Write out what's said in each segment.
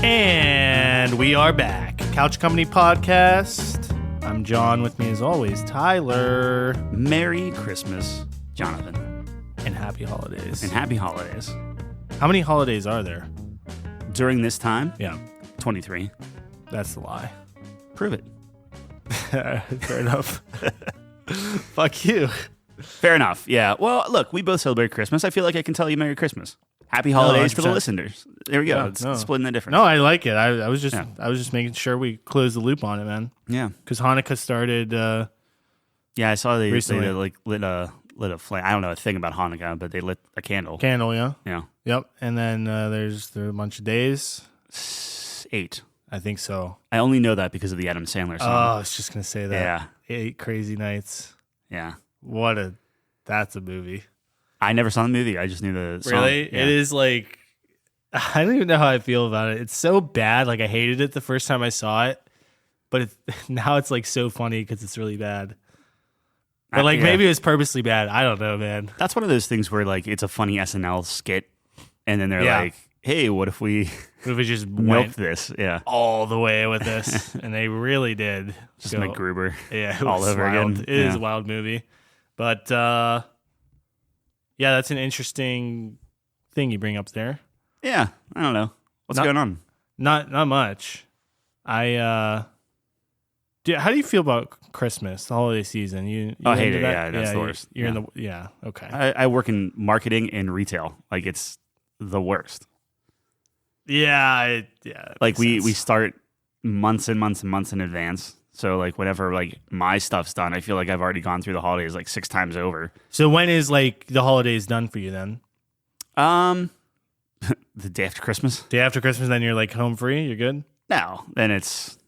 And we are back. Couch Company Podcast. I'm John. With me as always, Tyler. Merry Christmas, Jonathan. And happy holidays. And happy holidays. How many holidays are there? During this time? Yeah. 23. That's the lie. Prove it. Fair enough. Fuck you. Fair enough. Yeah. Well, look, we both celebrate Christmas. I feel like I can tell you Merry Christmas. Happy holidays to the listeners. There we go. It's splitting the difference. No, I like it. I was just making sure we closed the loop on it, man. Yeah. Because Hanukkah started. Yeah, I saw they recently. lit a flame. I don't know a thing about Hanukkah, but they lit a candle. Candle, yeah. Yeah. Yep. And then there are a bunch of days. 8. I think so. I only know that because of the Adam Sandler song. Oh, I was just gonna say that. Yeah. 8 Crazy Nights. Yeah. That's a movie. I never saw the movie. I just knew the song. Really? Yeah. It is like, I don't even know how I feel about it. It's so bad. Like, I hated it the first time I saw it, but now it's like so funny because it's really bad. But like, maybe it was purposely bad. I don't know, man. That's one of those things where like it's a funny SNL skit, and then they're like, "Hey, what if we just milk this?" Yeah, all the way with this, and they really did. Just MacGruber. Yeah, all over wild. again. It is a wild movie, but yeah, that's an interesting thing you bring up there. Yeah, I don't know what's going on. Not much. How do you feel about Christmas, the holiday season? You I hate it. Yeah, that's the worst. You're in the okay. I work in marketing and retail. Like it's the worst. Yeah. Like we start months and months and months in advance. So like whenever like my stuff's done, I feel like I've already gone through the holidays like 6 times over. So when is like the holidays done for you then? The day after Christmas. Day after Christmas, then you're like home free. You're good. No, then it's,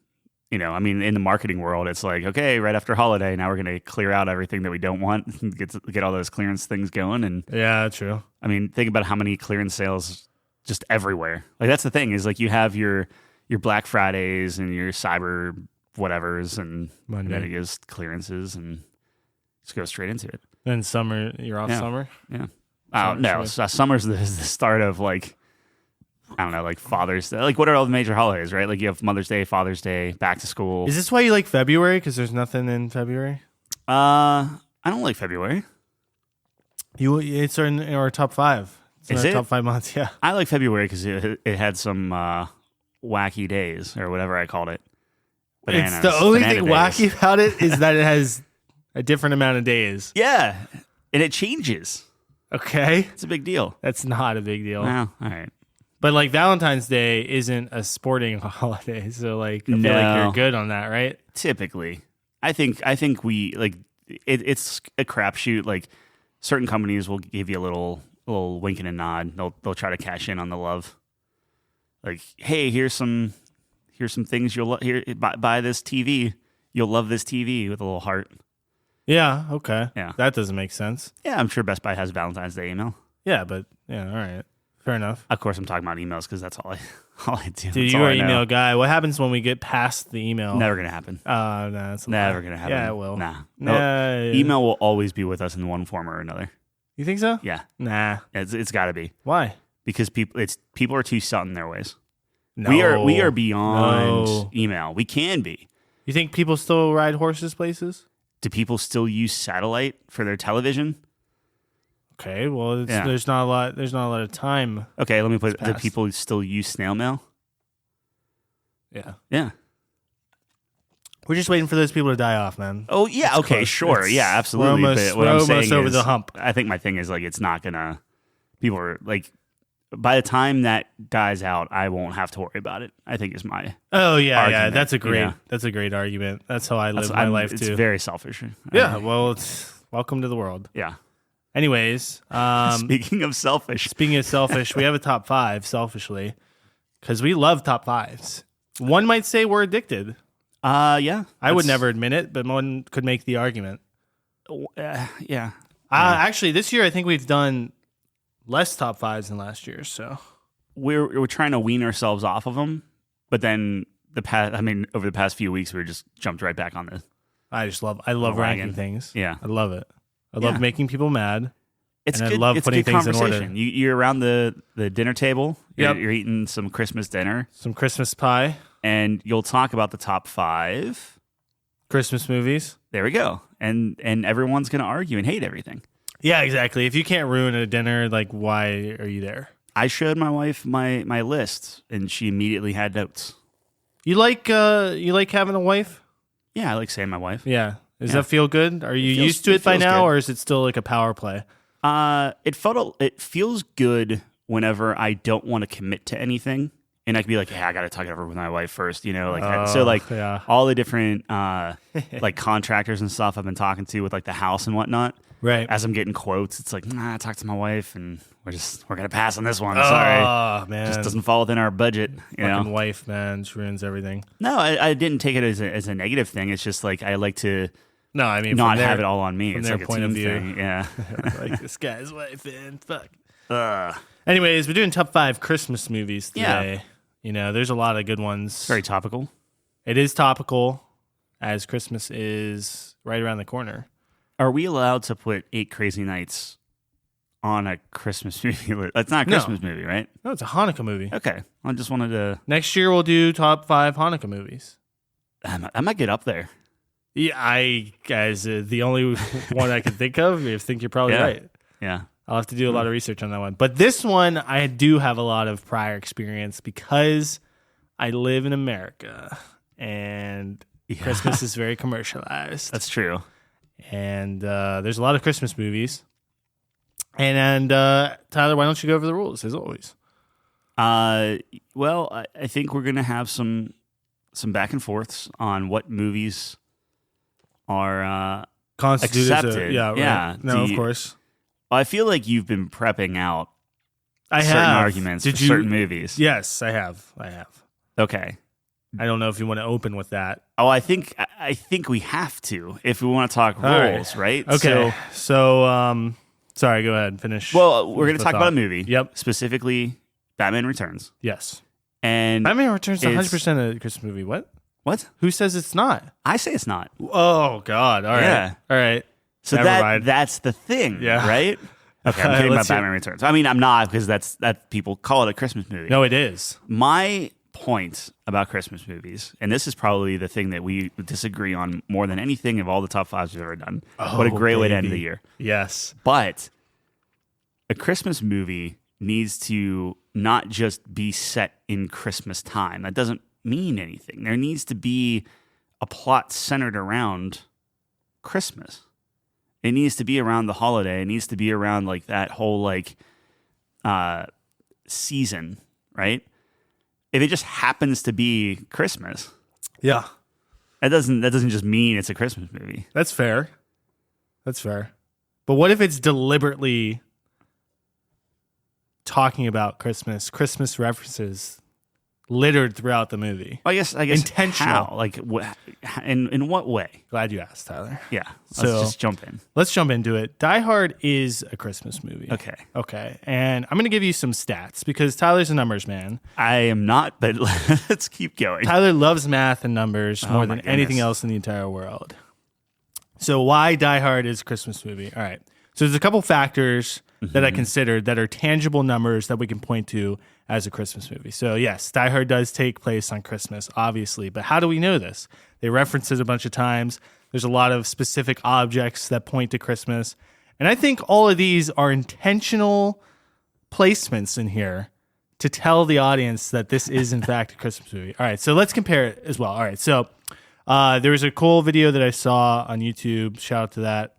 I mean, in the marketing world, it's like, okay, right after holiday, now we're going to clear out everything that we don't want, get all those clearance things going. And yeah, true. I mean, think about how many clearance sales just everywhere. Like that's the thing is like you have your Black Fridays and your Cyber whatevers and then it goes clearances and just go straight into it. Then summer, you're off summer? Yeah. Oh, no. Summer's the start of like, I don't know, like Father's Day. Like, what are all the major holidays, right? Like, you have Mother's Day, Father's Day, back to school. Is this why you like February? Because there's nothing in February? I don't like February. It's in our top 5. It's in our top 5 months, yeah. I like February because it had some wacky days, or whatever I called it. Bananas, it's the only thing days. wacky about it is that it has a different amount of days. Yeah, and it changes. Okay. It's a big deal. That's not a big deal. Well, all right. But like Valentine's Day isn't a sporting holiday, so like I feel like you're good on that, right? Typically, I think we like it's a crapshoot. Like certain companies will give you a little wink and a nod. They'll try to cash in on the love. Like, hey, here's some things you'll buy this TV. You'll love this TV with a little heart. Yeah. Okay. Yeah. That doesn't make sense. Yeah, I'm sure Best Buy has Valentine's Day email. Yeah, but yeah, all right. Fair enough. Of course, I'm talking about emails because that's all I do. Dude, you're an email guy. What happens when we get past the email? Never gonna happen. No, that's never gonna happen. Yeah, it will. Nah. Email will always be with us in one form or another. You think so? Yeah. Nah. It's got to be. Why? Because people are too set in their ways. No. We are beyond email. We can be. You think people still ride horses places? Do people still use satellite for their television? Okay, well, there's not a lot. There's not a lot of time. Okay, let me put. Do people still use snail mail? Yeah. Yeah. We're just waiting for those people to die off, man. Oh yeah. It's okay. close. Sure. Yeah. Absolutely. We're almost over the hump. I think my thing is like it's not gonna. People are like, by the time that dies out, I won't have to worry about it. I think is my. Oh yeah, argument, yeah. That's a great argument. That's how I live my life too. It's very selfish. Yeah. Well, it's welcome to the world. Yeah. Anyways, speaking of selfish, we have a top 5 selfishly because we love top 5s. One might say we're addicted. Yeah. I would never admit it, but one could make the argument. Yeah. Actually, this year I think we've done less top 5s than last year. So we're trying to wean ourselves off of them, but then over the past few weeks, we just jumped right back on this. I love ranking things. Yeah, I love it. I love making people mad. It's and good, I love it's putting good things in conversation. order. You're around the dinner table. Yep. You're eating some Christmas dinner, Some Christmas pie, and you'll talk about the top 5. Christmas movies. There we go. And everyone's going to argue and hate everything. Yeah, exactly. If you can't ruin a dinner, like, why are you there? I showed my wife my list, and she immediately had notes. You like having a wife? Yeah, I like saying my wife. Yeah. Does Yeah. that feel good? Are you feels- used to it it by feels now, good. or is it still like a power play? It feels good whenever I don't want to commit to anything, and I can be like, "Hey, I got to talk it over with my wife first," so like yeah. all the different like contractors and stuff I've been talking to with like the house and whatnot. Right. As I'm getting quotes, it's like, nah, talk to my wife, and we're gonna pass on this one. Sorry, Oh, man. just doesn't fall within our budget. You know? Fucking wife, man. She ruins everything. No, I didn't take it as a negative thing. It's just like I like to No, I mean, not from their, have it all on me. from It's their like a point of team view. thing. Yeah. like, this guy's wife and fuck. Ugh. Anyways, we're doing top 5 Christmas movies Yeah. today. You know, there's a lot of good ones. Very topical. It is topical, as Christmas is right around the corner. Are we allowed to put 8 Crazy Nights on a Christmas movie list? That's not a No. Christmas movie, right? No, it's a Hanukkah movie. Okay. I just wanted to. Next year, we'll do top 5 Hanukkah movies. I might get up there. Yeah, the only one I can think of. I think you're probably Yeah. right. Yeah. I'll have to do a lot of research on that one. But this one, I do have a lot of prior experience because I live in America and Yeah. Christmas is very commercialized. That's true. And there's a lot of Christmas movies. And Tyler, why don't you go over the rules as always? Well, I think we're gonna have some back and forths on what movies are. Constituted as Accepted. yeah, right. Yeah, No, the- of course. I feel like you've been prepping out I certain have arguments Did for you? certain movies. Yes, I have. Okay. I don't know if you want to open with that. Oh, I think we have to if we want to talk All right. rules, right? Okay. So, sorry, go ahead. Finish. Well, we're going the to talk about a thought. movie. Yep. Specifically, Batman Returns. Yes. And Batman Returns is it's- 100% a Christmas movie. What? what? Who says it's not? I say it's not. Oh, God. All right. Yeah. All right. So Never mind. that's the thing, Yeah. right? Okay, I'm kidding about Let's hear- Batman Returns. I mean, I'm not because that people call it a Christmas movie. No, it is. My point about Christmas movies, and this is probably the thing that we disagree on more than anything of all the top 5s we've ever done. What a Oh, great way to end baby. the year. Yes. But a Christmas movie needs to not just be set in Christmas time. That doesn't mean anything. There needs to be a plot centered around Christmas. It needs to be around the holiday. It needs to be around like that whole like season, right? If it just happens to be Christmas, Yeah. that doesn't just mean it's a Christmas movie. That's fair. That's fair. But what if it's deliberately talking about Christmas references littered throughout the movie? I guess Intentional. how? Like in what way? Glad you asked, Tyler. Yeah. So- Let's just jump in. Let's jump into it. Die Hard is a Christmas movie. Okay. Okay. And I'm going to give you some stats because Tyler's a numbers man. I am not, but let's keep going. Tyler loves math and numbers more my than anything goodness. else in the entire world. So why Die Hard is a Christmas movie? All right. So there's a couple factors that I considered that are tangible numbers that we can point to as a Christmas movie. So yes, Die Hard does take place on Christmas, obviously. But how do we know this? They reference it a bunch of times. There's a lot of specific objects that point to Christmas. And I think all of these are intentional placements in here to tell the audience that this is in fact a Christmas movie. All right, so let's compare it as well. All right, so there was a cool video that I saw on YouTube. Shout out to that.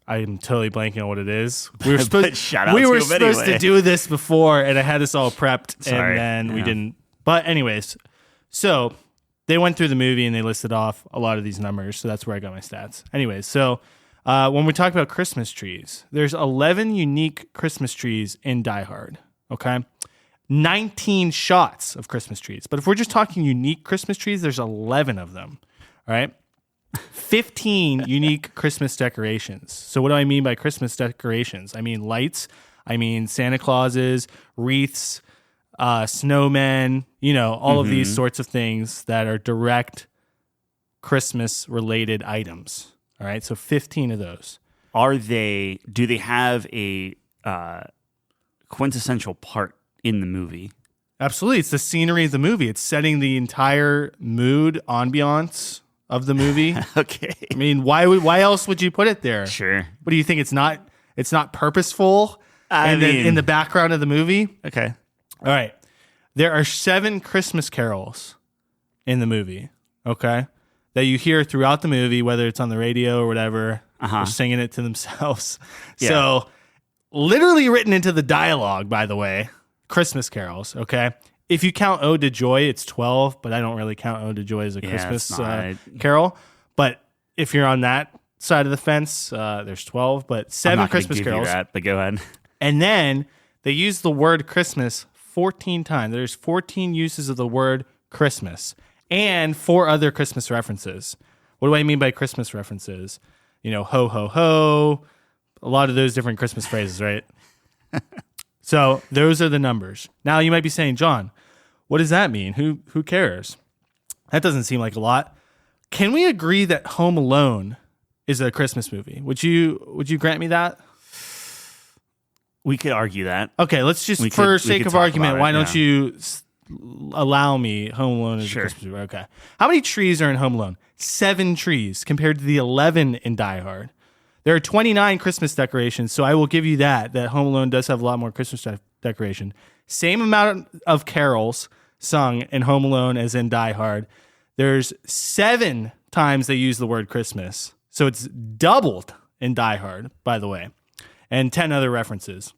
I'm totally blanking on what it is. We were supposed, Shout out we to were him supposed anyway. to do this before, and I had this all prepped, Sorry. and then we Yeah. didn't. But anyways, so they went through the movie and they listed off a lot of these numbers. So that's where I got my stats. Anyways, so when we talk about Christmas trees, there's 11 unique Christmas trees in Die Hard. Okay. 19 shots of Christmas trees. But if we're just talking unique Christmas trees, there's 11 of them. All right. 15 unique Christmas decorations. So what do I mean by Christmas decorations? I mean lights. I mean Santa Clauses, wreaths, snowmen, all of these sorts of things that are direct Christmas related items. All right. So 15 of those. do they have a quintessential part in the movie? Absolutely. It's the scenery of the movie. It's setting the entire mood, ambiance of the movie. Okay. I mean, why else would you put it there? Sure. What do you think? It's not purposeful in the background of the movie? Okay. All right. There are 7 Christmas carols in the movie, okay, that you hear throughout the movie, whether it's on the radio or whatever. They're singing it to themselves. Yeah. So literally written into the dialogue, by the way, Christmas carols, okay? If you count Ode to Joy, it's 12, but I don't really count Ode to Joy as a Christmas carol. But if you're on that side of the fence, there's 12, but 7 Christmas carols. But go ahead. And then they use the word Christmas 14 times. There's 14 uses of the word Christmas and 4 other Christmas references. What do I mean by Christmas references? Ho, ho, ho. A lot of those different Christmas phrases, right? So those are the numbers. Now you might be saying, John, what does that mean? Who cares? That doesn't seem like a lot. Can we agree that Home Alone is a Christmas movie? Would you grant me that? We could argue that. Okay, let's just, for sake of argument, why don't you allow me Home Alone as a Christmas movie? Okay. How many trees are in Home Alone? 7 trees compared to the 11 in Die Hard. There are 29 Christmas decorations, so I will give you that Home Alone does have a lot more Christmas decoration. Same amount of carols sung in Home Alone as in Die Hard. There's 7 times they use the word Christmas, so it's doubled in Die Hard, by the way, and 10 other references.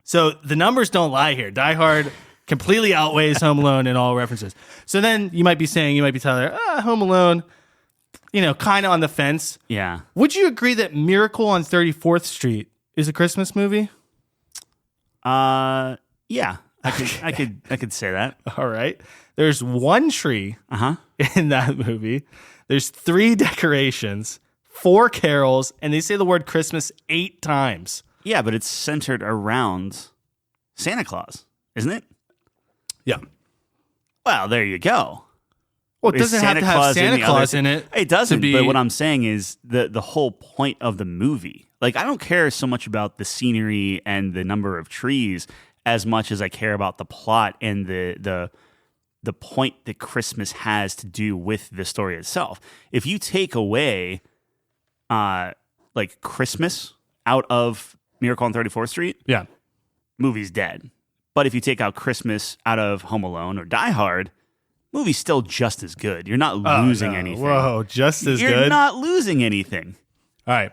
So the numbers don't lie here. Die Hard completely outweighs Home Alone in all references. So then you might be Tyler, Home Alone, kind of on the fence. Yeah. Would you agree that Miracle on 34th Street is a Christmas movie? Yeah. I could say that. All right. There's 1 tree in that movie. There's 3 decorations, 4 carols, and they say the word Christmas 8 times. Yeah, but it's centered around Santa Claus, isn't it? Yeah. Well, there you go. Well, it doesn't have to have Santa Claus in it. It doesn't, but what I'm saying is the whole point of the movie. Like, I don't care so much about the scenery and the number of trees as much as I care about the plot and the point that Christmas has to do with the story itself. If you take away like Christmas out of Miracle on 34th Street, yeah, movie's dead. But if you take out Christmas out of Home Alone or Die Hard, movie's still just as good. You're not losing anything. Whoa, just as good? You're not losing anything. All right.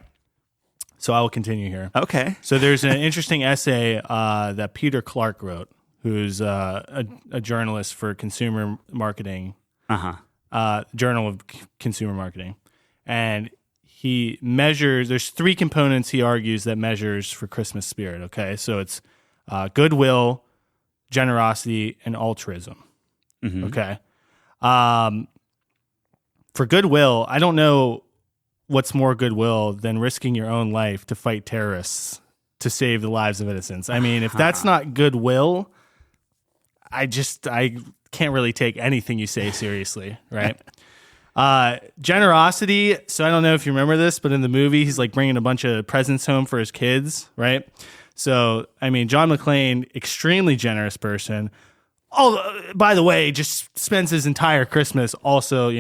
So I will continue here. Okay. So there's an interesting essay that Peter Clark wrote, who's a journalist for consumer marketing, Journal of Consumer Marketing. And he measures, there's 3 components he argues that measures for Christmas spirit, okay? So it's goodwill, generosity, and altruism, okay? For goodwill, I don't know what's more goodwill than risking your own life to fight terrorists to save the lives of innocents. I mean, if that's not goodwill, I can't really take anything you say seriously, right? Generosity. So I don't know if you remember this, but in the movie, he's like bringing a bunch of presents home for his kids, right? So, I mean, John McClane, extremely generous person. Oh, by the way, just spends his entire Christmas also,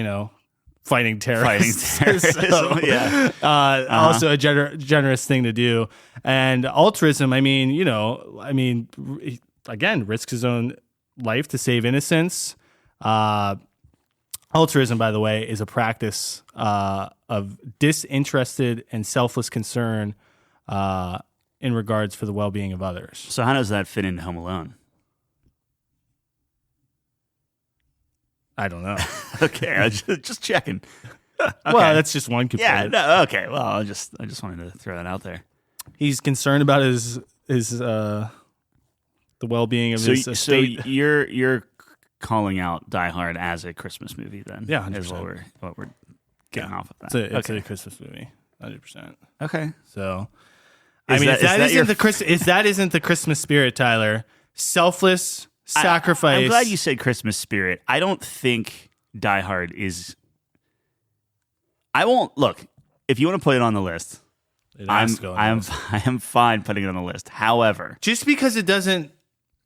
fighting terrorists. So, yeah. Also a generous thing to do. And altruism, again, risks his own life to save innocence. Altruism, by the way, is a practice of disinterested and selfless concern in regards for the well-being of others. So how does that fit into Home Alone? I don't know. Okay, I just checking. Okay. Well, that's just one component. Yeah. No, okay. Well, I just wanted to throw that out there. He's concerned about his the well-being of his estate. So you're calling out Die Hard as a Christmas movie, then? Yeah, 100%. Is what we're getting off of that. It's a Christmas movie, 100%. Okay. So, if that isn't the Christmas spirit, Tyler, selfless sacrifice. I'm glad you said Christmas spirit. I don't think Die Hard is. I won't look. If you want to put it on the list, It has to go on the list. I am fine putting it on the list. However, Just because it doesn't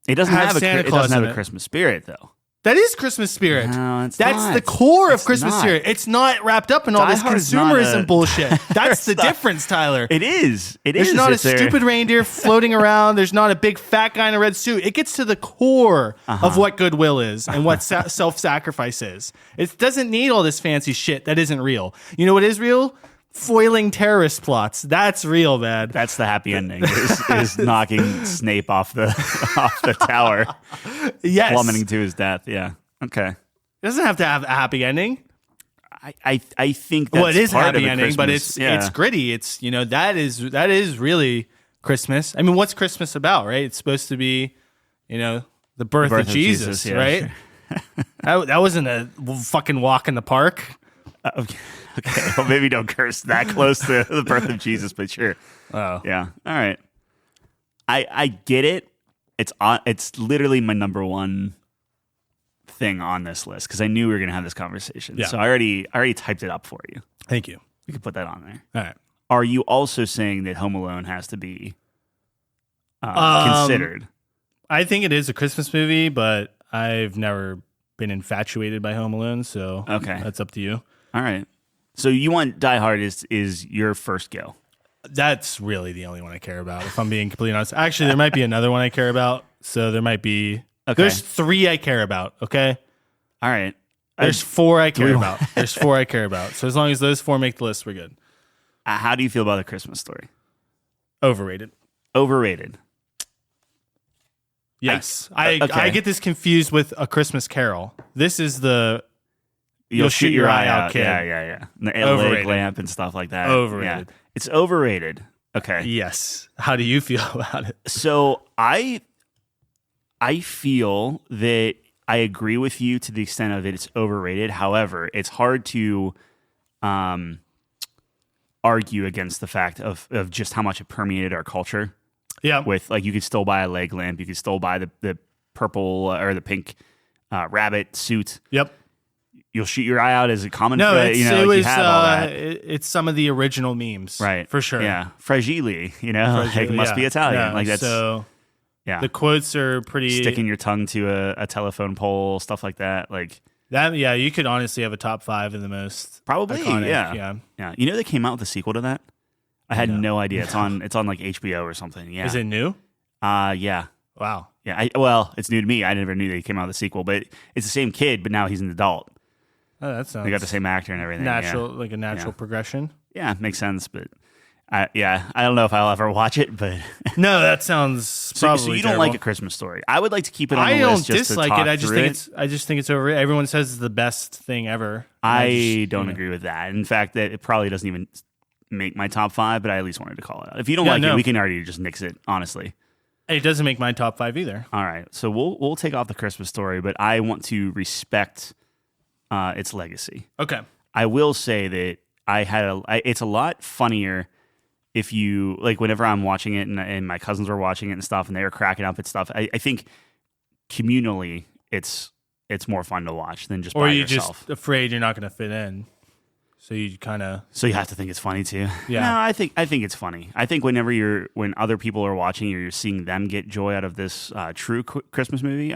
have Santa it Claus doesn't have in a it. Christmas spirit though. That is Christmas spirit. No, it's That's not. the core of It's Christmas not. spirit. It's not wrapped up in all Die this Hard is not consumerism a- bullshit. That's the It's not- difference, Tyler. It is. It There's is. not a It's there. stupid reindeer floating around. There's not a big fat guy in a red suit. It gets to the core of what goodwill is and what self-sacrifice is. It doesn't need all this fancy shit that isn't real. You know what is real? Foiling terrorist plots. That's real, man. That's the happy ending. Is knocking Snape off the tower, Yes. plummeting to his death. Yeah. Okay. It doesn't have to have a happy ending. I think that's Well, it is a part of happy a ending, but Christmas- it's gritty. It's that is really Christmas. I mean, what's Christmas about, right? It's supposed to be, the birth of Jesus, yeah, right? sure. That wasn't a fucking walk in the park. Okay. Well, maybe don't curse that close to the birth of Jesus, but sure. Oh, Yeah. All right. I get it. It's literally my number one thing on this list because I knew we were going to have this conversation. Yeah. So I already typed it up for you. thank you. We could put that on there. All right. Are you also saying that Home Alone has to be considered? I think it is a Christmas movie, but I've never been infatuated by Home Alone, so Okay. that's up to you. All right. So you want Die Hard is your first go. That's really the only one I care about, if I'm being completely honest. Actually, there might be another one I care about. So there might be. Okay. There's 3 I care about. Okay. All right. There's 4 I care we- about. There's 4 I care about. So as long as those 4 make the list, we're good. How do you feel about The Christmas Story? Overrated. Overrated. Yes. okay. I get this confused with A Christmas Carol. This is the You'll shoot your eye out, kid. Yeah. The Overrated. leg lamp and stuff like that. Overrated. Yeah. It's overrated. Okay. Yes. How do you feel about it? So I feel that I agree with you to the extent of it's overrated. However, it's hard to argue against the fact of just how much it permeated our culture. Yeah. With like, you could still buy a leg lamp, you could still buy the purple or the pink rabbit suit. Yep. You'll shoot your eye out as a common. No, phrase, it like was. you have all that. It's some of the original memes, Right. For sure. Yeah. Fragile, like, it must be Italian. Yeah, Like that's so. yeah. The quotes are pretty. Sticking your tongue to a telephone pole, stuff like that. Like that. Yeah, you could honestly have a top 5 of the most probably. iconic, Yeah. You know they came out with a sequel to that. I had no idea. It's on like HBO or something. Yeah. Is it new? Yeah. Wow. Yeah. It's new to me. I never knew they came out with a sequel, but it's the same kid, but now he's an adult. Oh, that sounds They got the same actor and everything. natural, Yeah. like a natural progression. Yeah, makes sense. But I don't know if I'll ever watch it. But No, that sounds so probably. you don't terrible. like A Christmas Story? I would like to keep it on the I don't list just dislike to talk it. I just through think it. I just think it's over. Everyone says it's the best thing ever. I don't agree with that. In fact, that it probably doesn't even make my top 5, but I at least wanted to call it out. If you don't like it, we can already just nix it, honestly. It doesn't make my top 5 either. All right. So we'll take off The Christmas Story, but I want to respect its legacy. Okay. I will say that it's a lot funnier if you, like, whenever I'm watching it and my cousins were watching it and stuff and they were cracking up at stuff, I think communally it's more fun to watch than just Or by you're yourself. just afraid you're not going to fit in. So you kind of. So you have to think it's funny too. Yeah. No, I think it's funny. I think when other people are watching, you're seeing them get joy out of this true Christmas movie.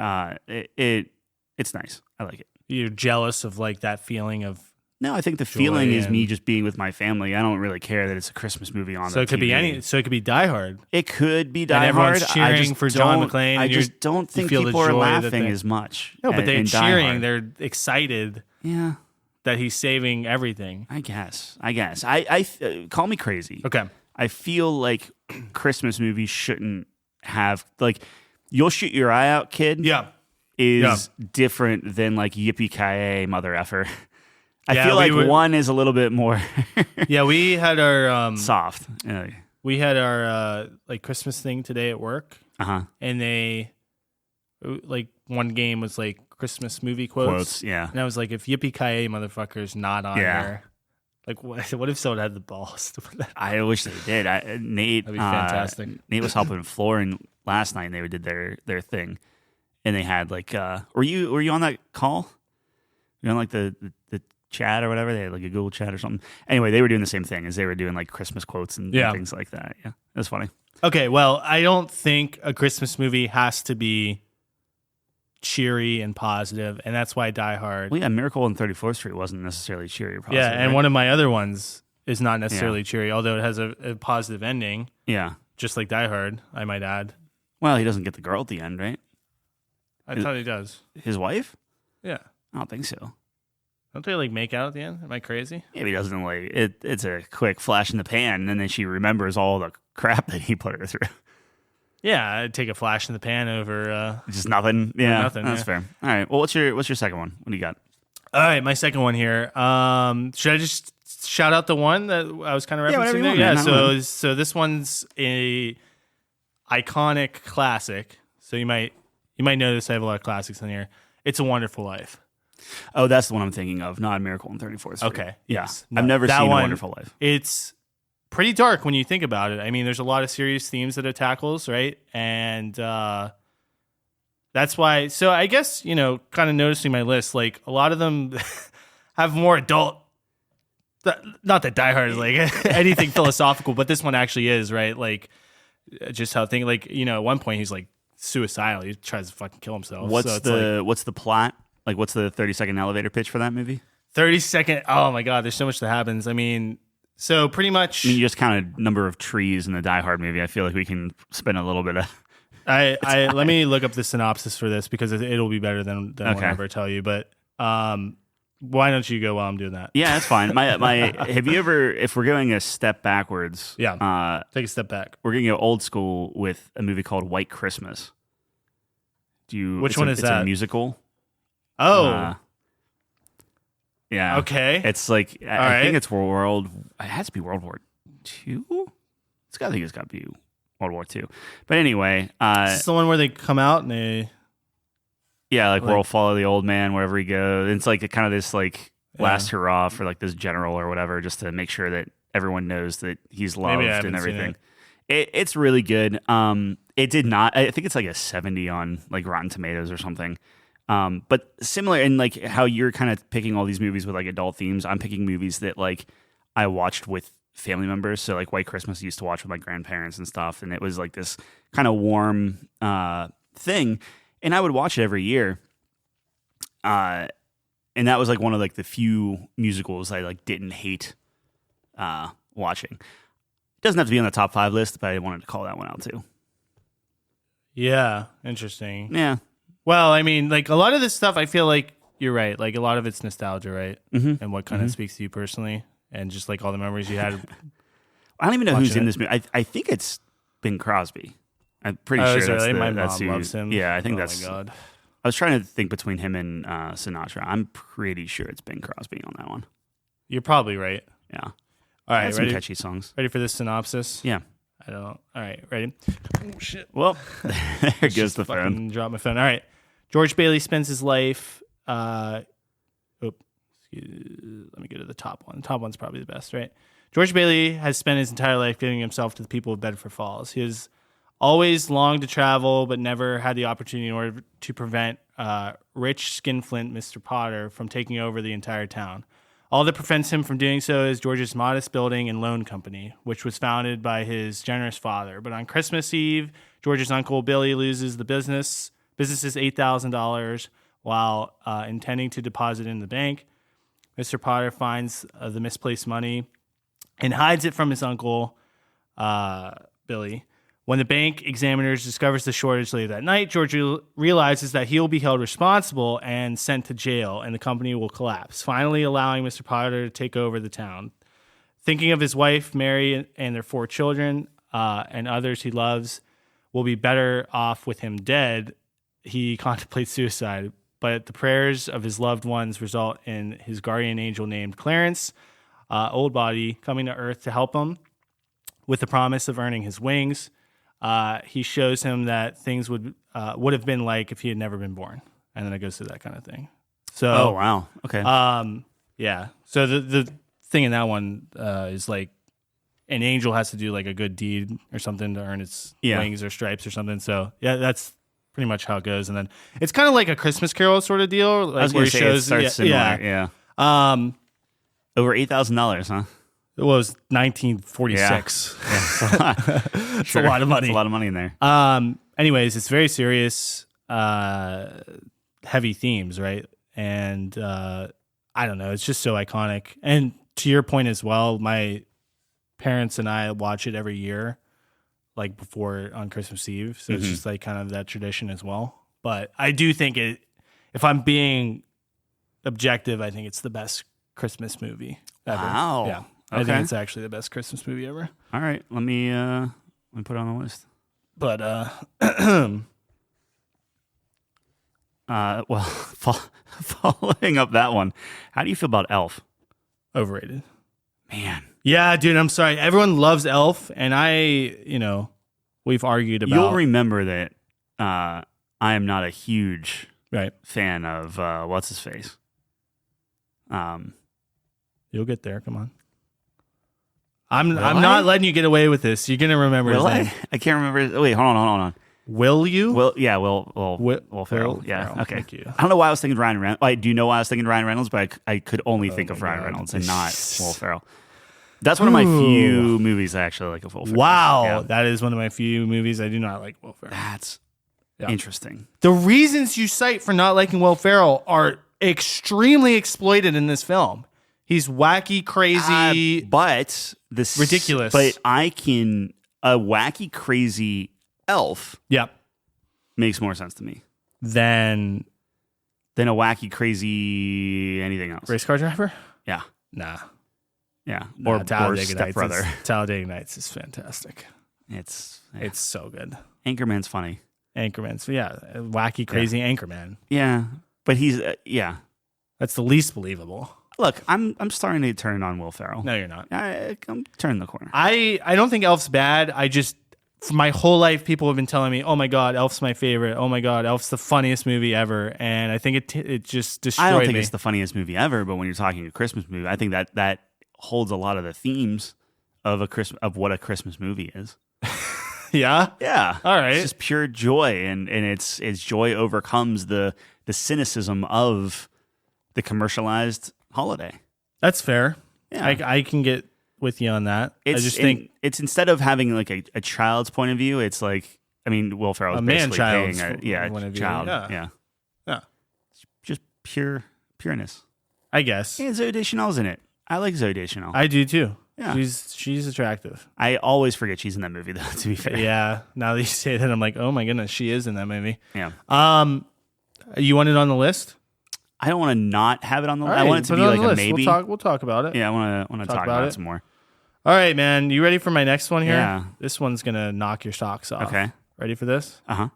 It's nice. I like it. You're jealous of like that feeling of. No, I think the feeling is me just being with my family. I don't really care that it's a Christmas movie on. So it could TV. be any. So it could be Die Hard. It could be Die And everyone's Hard. cheering for John McClane, I and just don't think feel the people are joy that laughing they- as much. No, but they're in Die cheering. Hard. They're excited Yeah, that he's saving everything. I guess. Call me crazy. Okay. I feel like Christmas movies shouldn't have like You'll Shoot Your Eye Out, Kid. Yeah. Is different than like Yippee-Ki-Yay, Mother Effer. I Yeah, feel like one is a little bit more Yeah, we had our soft. we had our like Christmas thing today at work, and they like one game was like Christmas movie quotes. Yeah. And I was like, if Yippee-Ki-Yay, motherfucker's not on there, like what if someone had the balls to put that? I wish they did. Nate, That'd be fantastic. Nate was helping Florin last night, and they did their thing, and they had like, were you on that call? You on like the chat or whatever. They had like a Google chat or something. Anyway, they were doing the same thing as they were doing like Christmas quotes and things like that. Yeah, it was funny. Okay, well, I don't think a Christmas movie has to be cheery and positive, and that's why Die Hard. Well, yeah, Miracle on 34th Street wasn't necessarily cheery or positive. Yeah, and right? one of my other ones is not necessarily cheery, although it has a positive ending. Yeah. Just like Die Hard, I might add. Well, he doesn't get the girl at the end, right? I thought he does. His wife? Yeah. I don't think so. Don't they like make out at the end? Am I crazy? Yeah, he doesn't like it. It's a quick flash in the pan, and then she remembers all the crap that he put her through. Yeah, I'd take a flash in the pan over just nothing. Yeah, nothing. That's fair. All right. Well, what's your second one? What do you got? All right, my second one here. Should I just shout out the one that I was kind of referencing there? Yeah. So this one's a iconic classic. So you might notice I have a lot of classics in here. It's a Wonderful Life. Oh, that's the one I'm thinking of, not Miracle on 34th Street. Okay. Yeah. Yes. I've never seen A Wonderful Life. It's pretty dark when you think about it. I mean, there's a lot of serious themes that it tackles, right? And that's why. So I guess, kind of noticing my list, like a lot of them have more adult. Not that Die Hard is like anything philosophical, but this one actually is, right? Like just how things, like, at one point he's like suicidal. He tries to fucking kill himself. What's the plot? Like, what's the 30-second elevator pitch for that movie? 30-second. Oh my God, there's so much that happens. I mean, so pretty much. I mean, you just counted number of trees in the Die Hard movie. I feel like we can spend a little bit of. Let me look up the synopsis for this because it'll be better than what I ever tell you. But why don't you go while I'm doing that? Yeah, that's fine. My have you ever, if we're going a step backwards? Yeah. Take a step back. We're going to go old school with a movie called White Christmas. Which one is that? It's a musical. Oh. Yeah. Okay. It's like I think it's It has to be World War II. I think it's got to be World War II. But anyway, is this the one where they come out and they? Yeah, like we'll follow the old man wherever he goes. It's like kind of this like last hurrah for like this general or whatever, just to make sure that everyone knows that he's loved and everything. It's really good. It did not. I think it's like a 70 on like Rotten Tomatoes or something. But similar in like how you're kind of picking all these movies with like adult themes, I'm picking movies that like I watched with family members. So like White Christmas I used to watch with my grandparents and stuff. And it was like this kind of warm thing. And I would watch it every year. And that was like one of like the few musicals I like didn't hate watching. It doesn't have to be on the top 5 list, but I wanted to call that one out too. Yeah, interesting. Yeah. Well, I mean, like a lot of this stuff, I feel like you're right. Like a lot of it's nostalgia, right? Mm-hmm. And what kind of speaks to you personally, and just like all the memories you had. I don't even know who's in this movie. I think it's Bing Crosby. I'm pretty sure that's really? My mom loves him. Yeah, I think that's. Oh my God. I was trying to think between him and Sinatra. I'm pretty sure it's Bing Crosby on that one. You're probably right. Yeah. All right, some catchy songs. Ready for this synopsis? Yeah. I don't. All right, ready? Oh shit. Well, there goes the phone. Drop my phone. All right. George Bailey spends his life. Let me go to the top one. The top one's probably the best, right? George Bailey has spent his entire life giving himself to the people of Bedford Falls. He has always longed to travel, but never had the opportunity in order to prevent rich skinflint Mr. Potter from taking over the entire town. All that prevents him from doing so is George's modest building and loan company, which was founded by his generous father. But on Christmas Eve, George's uncle Billy loses the business. Business is $8,000 while intending to deposit in the bank. Mr. Potter finds the misplaced money and hides it from his uncle, Billy. When the bank examiners discovers the shortage later that night, George realizes that he will be held responsible and sent to jail, and the company will collapse, finally allowing Mr. Potter to take over the town. Thinking of his wife, Mary, and their 4 children, and others he loves will be better off with him dead, he contemplates suicide. But the prayers of his loved ones result in his guardian angel named Clarence, old body, coming to Earth to help him with the promise of earning his wings. He shows him that things would have been like if he had never been born, and then it goes through that kind of thing. So, oh wow, okay, yeah. So the thing in that one is like an angel has to do like a good deed or something to earn its wings or stripes or something. So yeah, that's pretty much how it goes. And then it's kind of like a Christmas Carol sort of deal, like where he shows, similar. Yeah. Um, Over $8,000, huh? it was 1946. Yeah. It's a lot of money. It's a lot of money in there. Anyways, it's very serious, heavy themes, right? And I don't know, it's just so iconic. And to your point as well, my parents and I watch it every year, like before on Christmas Eve. So it's just like kind of that tradition as well. But I do think if I'm being objective, I think it's the best Christmas movie ever. Wow. Yeah. Okay. I think it's actually the best Christmas movie ever. All right. Let me put it on the list. But Well, following up that one, how do you feel about Elf? overrated. Man, Yeah, dude, I'm sorry. Everyone loves Elf, and we've argued about. you'll remember that I am not a huge Right. fan of what's his face. You'll get there. Come on. I'm Will not I? letting you get away with this. You're gonna remember his Will name. I can't remember. Wait, hold on. Will you? Will Ferrell. Will Yeah. Ferrell, Okay. thank you. I don't know why I was thinking Ryan Reynolds. I do know why I was thinking Ryan Reynolds, but I could only think of my Ryan God. Reynolds and not Will Ferrell. That's one of my few movies I actually like of Will Ferrell. Wow, Yeah. that is one of my few movies I do not like Will Ferrell. That's Yeah. interesting. The reasons you cite for not liking Will Ferrell are extremely exploited in this film. He's wacky, crazy. But this Ridiculous. But a wacky, crazy elf Yep. makes more sense to me Then than a wacky, crazy anything else. race car driver? Yeah, Nah. yeah. Nah, Or Talladega Step Nights Brother. Talladega Nights is fantastic. It's It's so good. Anchorman's funny. Anchorman. So yeah, wacky, crazy Anchorman. Yeah, but he's yeah. That's the least believable. Look, I'm starting to turn on Will Ferrell. No, you're not. I'm turning the corner. I don't think Elf's bad. I just, for my whole life, people have been telling me, "Oh my God, Elf's my favorite. Oh my God, Elf's the funniest movie ever." And I think it just destroyed I don't think me. it's the funniest movie ever, but when you're talking a Christmas movie, I think that holds a lot of the themes of what a Christmas movie is. Yeah. Yeah. All right. It's just pure joy, and its joy overcomes the cynicism of the commercialized holiday. That's fair. Yeah. I can get with you on that. I just think it's instead of having like a child's point of view, it's like, I mean, Will Ferrell is A basically man-child's paying point of view, child. yeah. Yeah. Just pureness. I guess And Zoe Deschanel's in it. I like Zoe Deschanel. I do too. Yeah. She's attractive. I always forget she's in that movie, though, to be fair. Yeah. Now that you say that, I'm like, oh my goodness, she is in that movie. Yeah. You want it on the list? I don't want to not have it on the list. All I right, want it to put be on like the a list. maybe. We'll talk about it. Yeah, I want to talk about it some more. All right, man. You ready for my next one here? Yeah. This one's gonna knock your socks off. Okay. Ready for this? Uh-huh.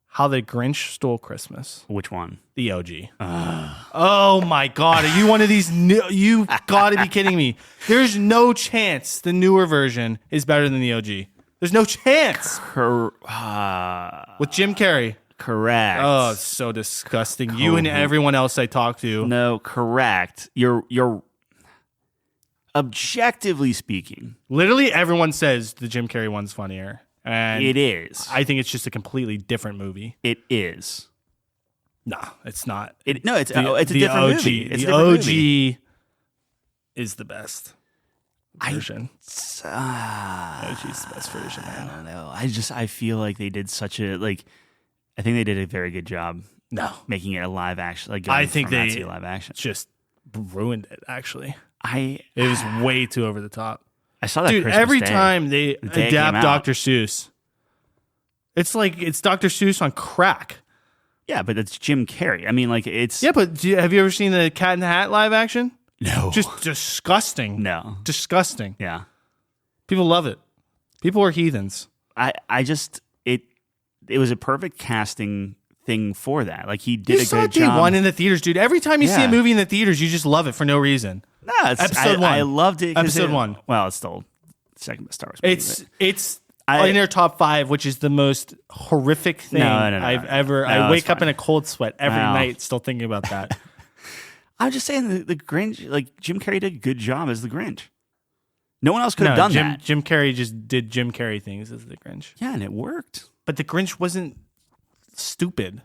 How the Grinch Stole Christmas. Which one? The OG. Oh my God. Are you one of these new? You gotta be kidding me. There's no chance the newer version is better than the OG. There's no chance. With Jim Carrey. Correct. Oh, it's so disgusting. You and everyone else I talk to. No, correct. You're objectively speaking, Literally everyone says the Jim Carrey one's funnier. And it is. I think it's just a completely different movie. It is. Nah, it's not. It's a The different OG, movie. It's a the different OG movie. is the best version. OG is the best version, I man. don't know. I feel like they did such a I think they did a very good job No, making it a live action. Like I think going from that they to live action. just ruined it. Actually, It it was way too over the top. I saw that Dude, Christmas every Day. time they The day it adapt came out. Dr. Seuss, it's like it's Dr. Seuss on crack. Yeah, but it's Jim Carrey. I mean, like it's Yeah, but have you ever seen the Cat in the Hat live action? no, Just disgusting. no. Disgusting. Yeah, People love it. People are heathens. I just it was a perfect casting thing for that. Like he did You a saw good day job. one in the theaters, dude. Every time you see Yeah. a movie in the theaters, you just love it for no reason. No, Episode one. I loved it. 'cause Episode one. Well, it's still second best Star Wars movie. It's I- in their top 5, which is the most horrific thing No, I've ever. No, I it's wake up fine. in a cold sweat every Wow. night, still thinking about that. I'm just saying the Grinch. Like Jim Carrey did a good job as the Grinch. No one else could have No, done that. Jim Carrey just did Jim Carrey things as the Grinch, Yeah, and it worked. but the Grinch wasn't stupid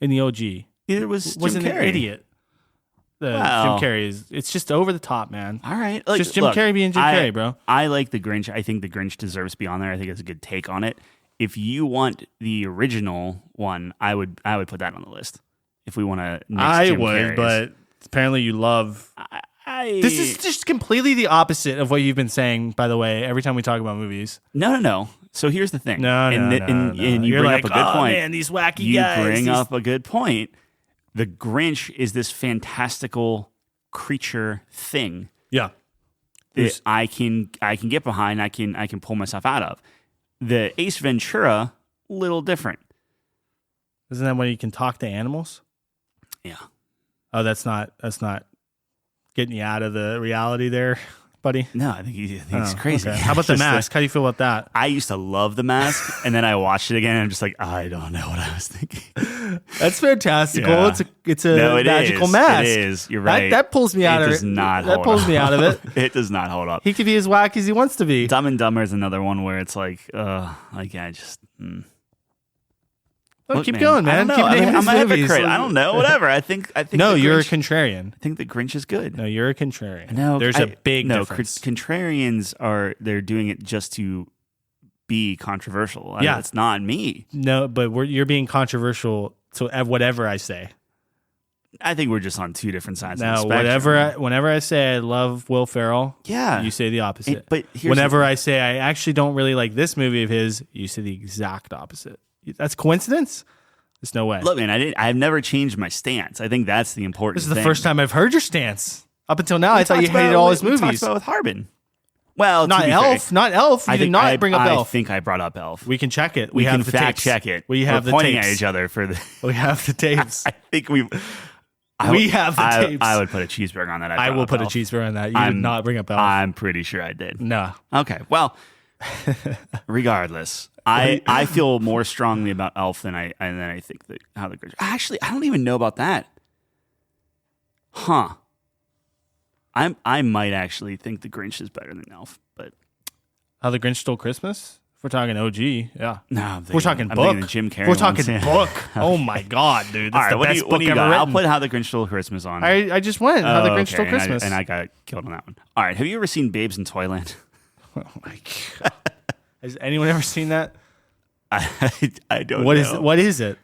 in the OG. Neither was Jim Wasn't Carrey. an idiot. Jim Carrey is. It's just over the top, man. All right. It's just Jim Carrey being Jim Carrey, bro. I like The Grinch. I think The Grinch deserves to be on there. I think it's a good take on it. If you want the original one, I would put that on the list. If we want to mix Jim Carrey's. But apparently you love... This is just completely the opposite of what you've been saying, by the way, every time we talk about movies. No. So here's the thing. And you You're bring like, up a good point. Man, these wacky you guys. You bring up a good point. The Grinch is this fantastical creature thing. Yeah. That I can get behind, I can pull myself out of. The Ace Ventura, little different. Isn't that when you can talk to animals? Yeah. Oh, that's not getting you out of the reality there, buddy. No, I think he's crazy. Okay. How about The Mask? How do you feel about that? I used to love The Mask, and then I watched it again, and I'm just like, I don't know what I was thinking. That's fantastical. Yeah. It's a magical mask. It is. You're right. That pulls me out of it. Does not that pulls me out of it. It does not hold up. He could be as wacky as he wants to be. Dumb and Dumber is another one where it's like I just. Well, keep going, man. Keep naming I'm a movies. hypocrite. I don't know. Whatever. I think. No, you're a contrarian. I think The Grinch is good. No, you're a contrarian. No, there's a big difference. Contrarians they're doing it just to be controversial. Yeah, it's not me. No, but you're being controversial. So whatever I say, I think we're just on two different sides. Now, of the spectrum. whenever I say I love Will Ferrell, yeah, you say the opposite. But whenever I say I actually don't really like this movie of his, you say the exact opposite. That's coincidence? There's no way. Look, man, I've never changed my stance. I think that's the important thing. This is the first time I've heard your stance. Up until now, I thought you hated all his movies. We talked about with Harbin. Well, not Elf. Not Elf. You did not bring up Elf. I think I brought up Elf. We can check it. We have can the fact tapes. check it. We have We're the pointing tapes. at each other for the. We have the tapes. I think we have the tapes. I would put a cheeseburger on that. I will put a cheeseburger on that. You did not bring up Elf. I'm pretty sure I did. No. Okay. Well, regardless, I feel more strongly about Elf than I think that How the Grinch. Actually, I don't even know about that. Huh. I might actually think the Grinch is better than Elf, but How the Grinch Stole Christmas. If we're talking OG, yeah. No, we're talking book. The Jim Carrey. We're talking ones, book. Oh my god, dude! That's the best book ever written. I'll put How the Grinch Stole Christmas on. I just went How the Grinch Stole Christmas, and I got killed on that one. All right, have you ever seen Babes in Toyland? Oh my god! Has anyone ever seen that? I don't know. What is it?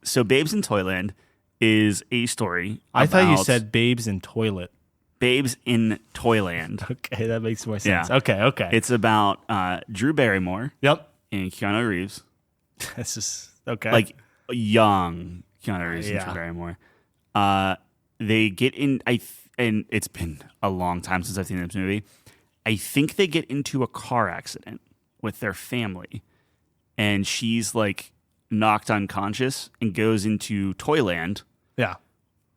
So Babes in Toyland is a story. I thought you said Babes in Toilet. Babes in Toyland. Okay, that makes more sense. Yeah. Okay. It's about Drew Barrymore. Yep. And Keanu Reeves. This is okay. Like young Keanu Reeves and Drew Barrymore. They get in. And it's been a long time since I've seen this movie. I think they get into a car accident with their family, and she's like knocked unconscious and goes into Toyland. Yeah.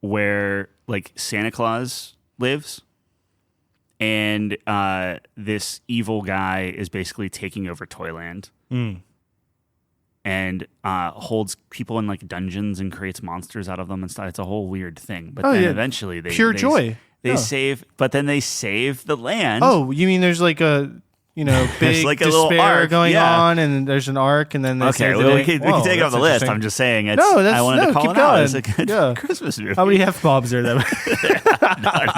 Where like Santa Claus lives, and this evil guy is basically taking over Toyland and holds people in like dungeons and creates monsters out of them and stuff. It's a whole weird thing. But then eventually they joy. They save, but then they save the land. Oh, you mean there's like a big like a despair little arc, going on, and there's an arc, and then they okay, save well, we the day. can take it off the list. I'm just saying. I wanted to call keep it going. out. It's a good Christmas movie. How many F-bombs are there?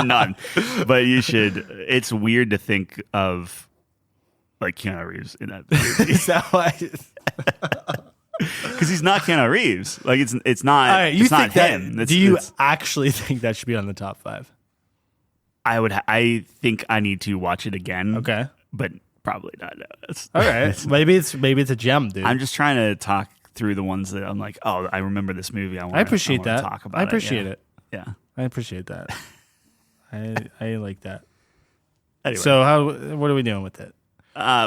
None. But you should. It's weird to think of like Keanu Reeves in that movie. Is that why? Because he's not Keanu Reeves. Like it's not. All right, it's not him. Do you actually think that should be on the top 5? I think I need to watch it again. Okay, but probably not. No. All right. Maybe it's a gem, dude. I'm just trying to talk through the ones that I'm like, oh, I remember this movie. I appreciate that. Talk about I appreciate it. Yeah, I appreciate that. I like that. Anyway. So what are we doing with it?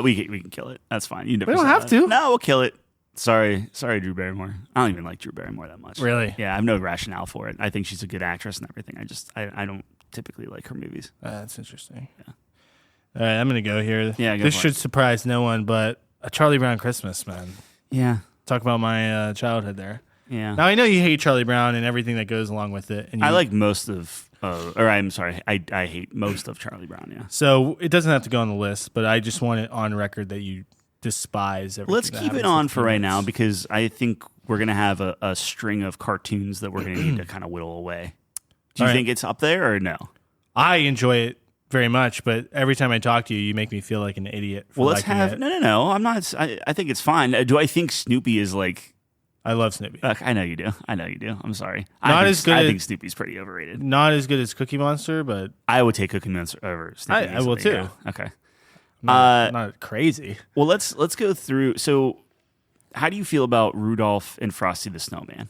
We can kill it. That's fine. You never. We don't have to. No, we'll kill it. Sorry, Drew Barrymore. I don't even like Drew Barrymore that much. Really? Yeah, I have no rationale for it. I think she's a good actress and everything. I don't typically like her movies. That's interesting. Yeah. All right, I'm gonna go here. Yeah, this should surprise no one, but a Charlie Brown Christmas, man. Yeah. Talk about my childhood there. Yeah. Now I know you hate Charlie Brown and everything that goes along with it. And I like most of, or I'm sorry, I hate most of Charlie Brown. Yeah. So it doesn't have to go on the list, but I just want it on record that you despise everything. Let's keep it on for right now because I think we're gonna have a string of cartoons that we're gonna need to kind of whittle away. Do you All right. think it's up there or no? I enjoy it very much, but every time I talk to you, you make me feel like an idiot. For Well, let's liking have it. no. I'm not. I think it's fine. Do I think Snoopy is like? I love Snoopy. I know you do. I'm sorry. Not as good I as- think Snoopy's pretty overrated. Not as good as Cookie Monster, but I would take Cookie Monster over Snoopy. I will easily, too. yeah. Okay. not crazy. Well, let's go through. So, how do you feel about Rudolph and Frosty the Snowman?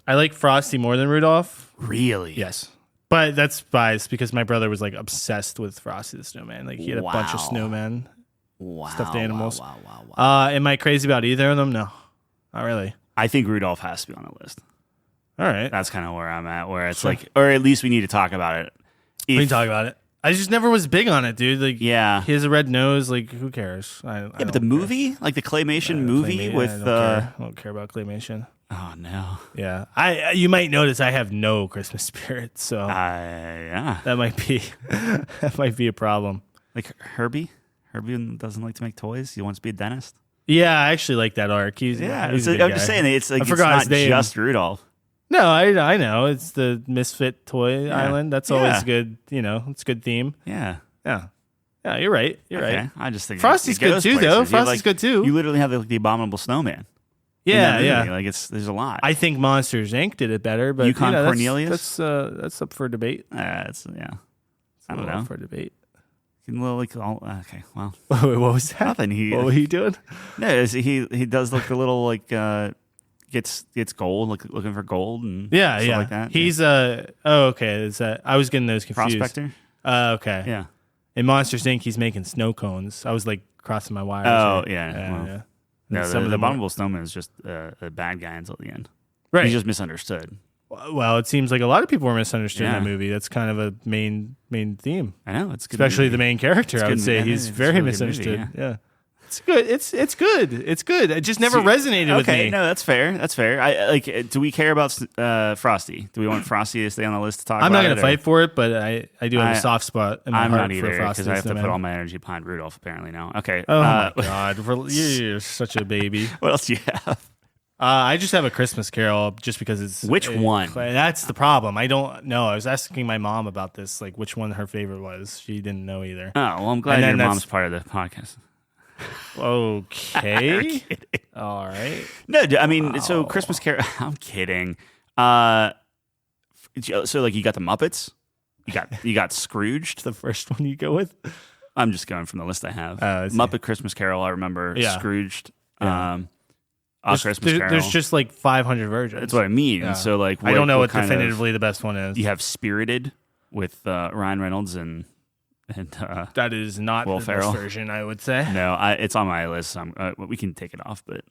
I like Frosty more than Rudolph. Really? Yes. But that's biased because my brother was like obsessed with Frosty the Snowman. Like he had a bunch of Wow. snowmen, Wow. stuffed animals. Wow. Am I crazy about either of them? No, not really. I think Rudolph has to be on the list. All right. That's kind of where I'm at. Where it's like, or at least we need to talk about it. We can talk about it. I just never was big on it, dude. Like, Yeah. he has a red nose. Like, who cares? Yeah, but the movie, like the claymation movie with I don't care about claymation. Oh no. Yeah, you might notice I have no Christmas spirit, so Yeah. that might be a problem. Like Herbie. Herbie doesn't like to make toys. He wants to be a dentist. Yeah, I actually like that arc. He's Yeah. he's a I'm good just guy. saying it's like I it's forgot not his name. just Rudolph. No, I know it's the Misfit Toy Yeah. Island. That's Yeah. always good. It's a good theme. Yeah. Yeah, you're right. You're Okay. right. I just think Frosty's it good goes too, places. though. You have, Frosty's good too. You literally have the abominable snowman. in Yeah, that movie. yeah. Like there's a lot. I think Monsters Inc. did it better, but Yukon that's- Cornelius? That's up for debate. It's I don't Up know. for debate. Well, like, okay. Well, Wait, what was that? nothing. What were you doing? No, he does like the little like gets gold, looking for gold and Yeah, stuff yeah. like that. He's okay. Is that I was getting those confused. Prospector. Okay. Yeah. In Monsters Inc., he's making snow cones. I was like crossing my wires. Oh, right? yeah. Well, yeah. No, And the some of them were- abominable snowman is just a bad guy until the end. Right. He's just misunderstood. Well, it seems like a lot of people were misunderstood in Yeah. that movie. That's kind of a main theme, I know it's a good especially movie. the main character. It's I would good- say yeah, he's it's a very really good misunderstood. movie, Yeah, it's good. It's good. It's good. It just never resonated with Okay, me. no, that's fair. That's fair. I like. Do we care about Frosty? Do we want Frosty to stay on the list to talk I'm about? not going to fight for it, but I do have I- a soft spot in my I'm heart not either for Frosty. because I have to the put Snowman. all my energy behind Rudolph. Apparently now. Okay. Oh my god, you're such a baby. What else do you have? I just have a Christmas Carol just because it's Which one? That's the problem. I don't know. I was asking my mom about this, like which one her favorite was. She didn't know either. Oh well, I'm glad And then your that's- mom's part of the podcast. Okay. All right. No, I mean, so Christmas Carol. I'm kidding. So like you got the Muppets, you got Scrooged. The first one you go with? I'm just going from the list I have. I see. Muppet Christmas Carol. I remember Yeah. Scrooged. Yeah. Christmas Carol. There's just like 500 versions. That's what I mean. Yeah. So like, I don't know what kind of- definitively the best one is. you have Spirited with Ryan Reynolds and That is not Will the Ferrell. best version, I would say. no, it's on my list. So we can take it off, but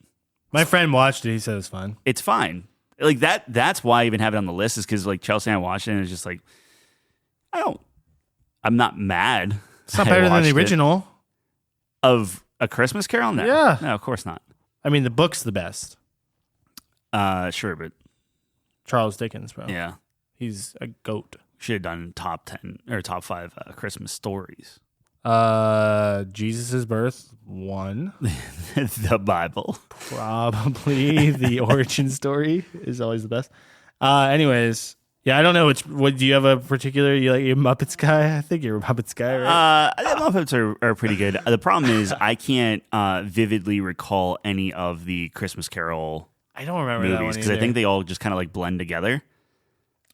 My friend watched it. He said it's fun. it's fine. Like that. That's why I even have it on the list is because like Chelsea and I watched it and it's just like I'm not mad. It's not I better than watched the it. original. Of A Christmas Carol. No, Yeah. no, of course not. I mean, the book's the best. Sure, but Charles Dickens, bro. yeah, He's a goat. should have done top 10 or top 5 Christmas stories. Jesus' birth, one. The Bible. Probably the origin story is always the best. Anyways, yeah, I don't know what do you have a particular you like your Muppets guy? I think you're a Muppets guy, right? The Muppets are pretty good. The problem is I can't vividly recall any of the Christmas Carol I don't remember that one movies because I either. think they all just kind of like blend together.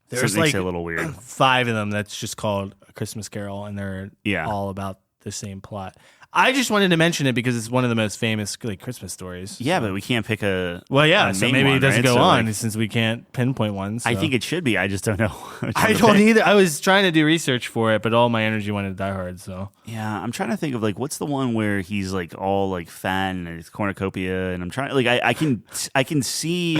There's so it makes like it a little weird. 5 of them that's just called A Christmas Carol, and they're Yeah. all about the same plot. I just wanted to mention it because it's one of the most famous like Christmas stories. Yeah, but we can't pick a Well, yeah, a so main maybe one, it doesn't right? go So, on like, since we can't pinpoint one. I so. think it should be. I just don't know. which I one to don't pick. either. I was trying to do research for it, but all my energy went to Die Hard. So Yeah, I'm trying to think of like what's the one where he's like all like fat and it's cornucopia, and I'm trying like I can see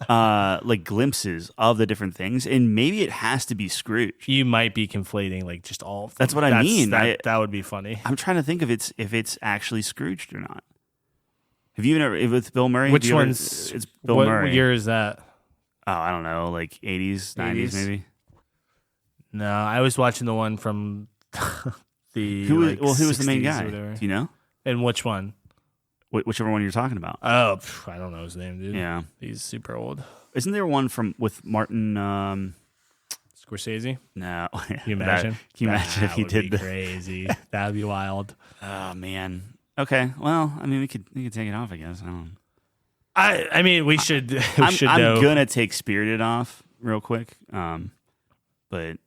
like glimpses of the different things, and maybe it has to be Scrooge. you might be conflating like just all. Of them. That's what I mean. That would be funny. I'm trying to think if it's actually Scrooged or not. Have you ever with Bill Murray? Which have you ever- one's? It's Bill what Murray. year is that? Oh, I don't know, like 80s, 90s 80s? maybe. No, I was watching the one from the. Who like, was the main 60s or guy? whatever. Do you know? And which one? whichever one you're talking about. Oh, I don't know his name, dude. Yeah, He's super old. isn't there one with Martin? Scorsese? No, Can you imagine? Can you imagine if he did that? Crazy. That'd be wild. Oh man. Okay. Well, I mean, we could take it off. I guess. I don't know. I mean, we should. I'm know. gonna take Spirited off real quick. But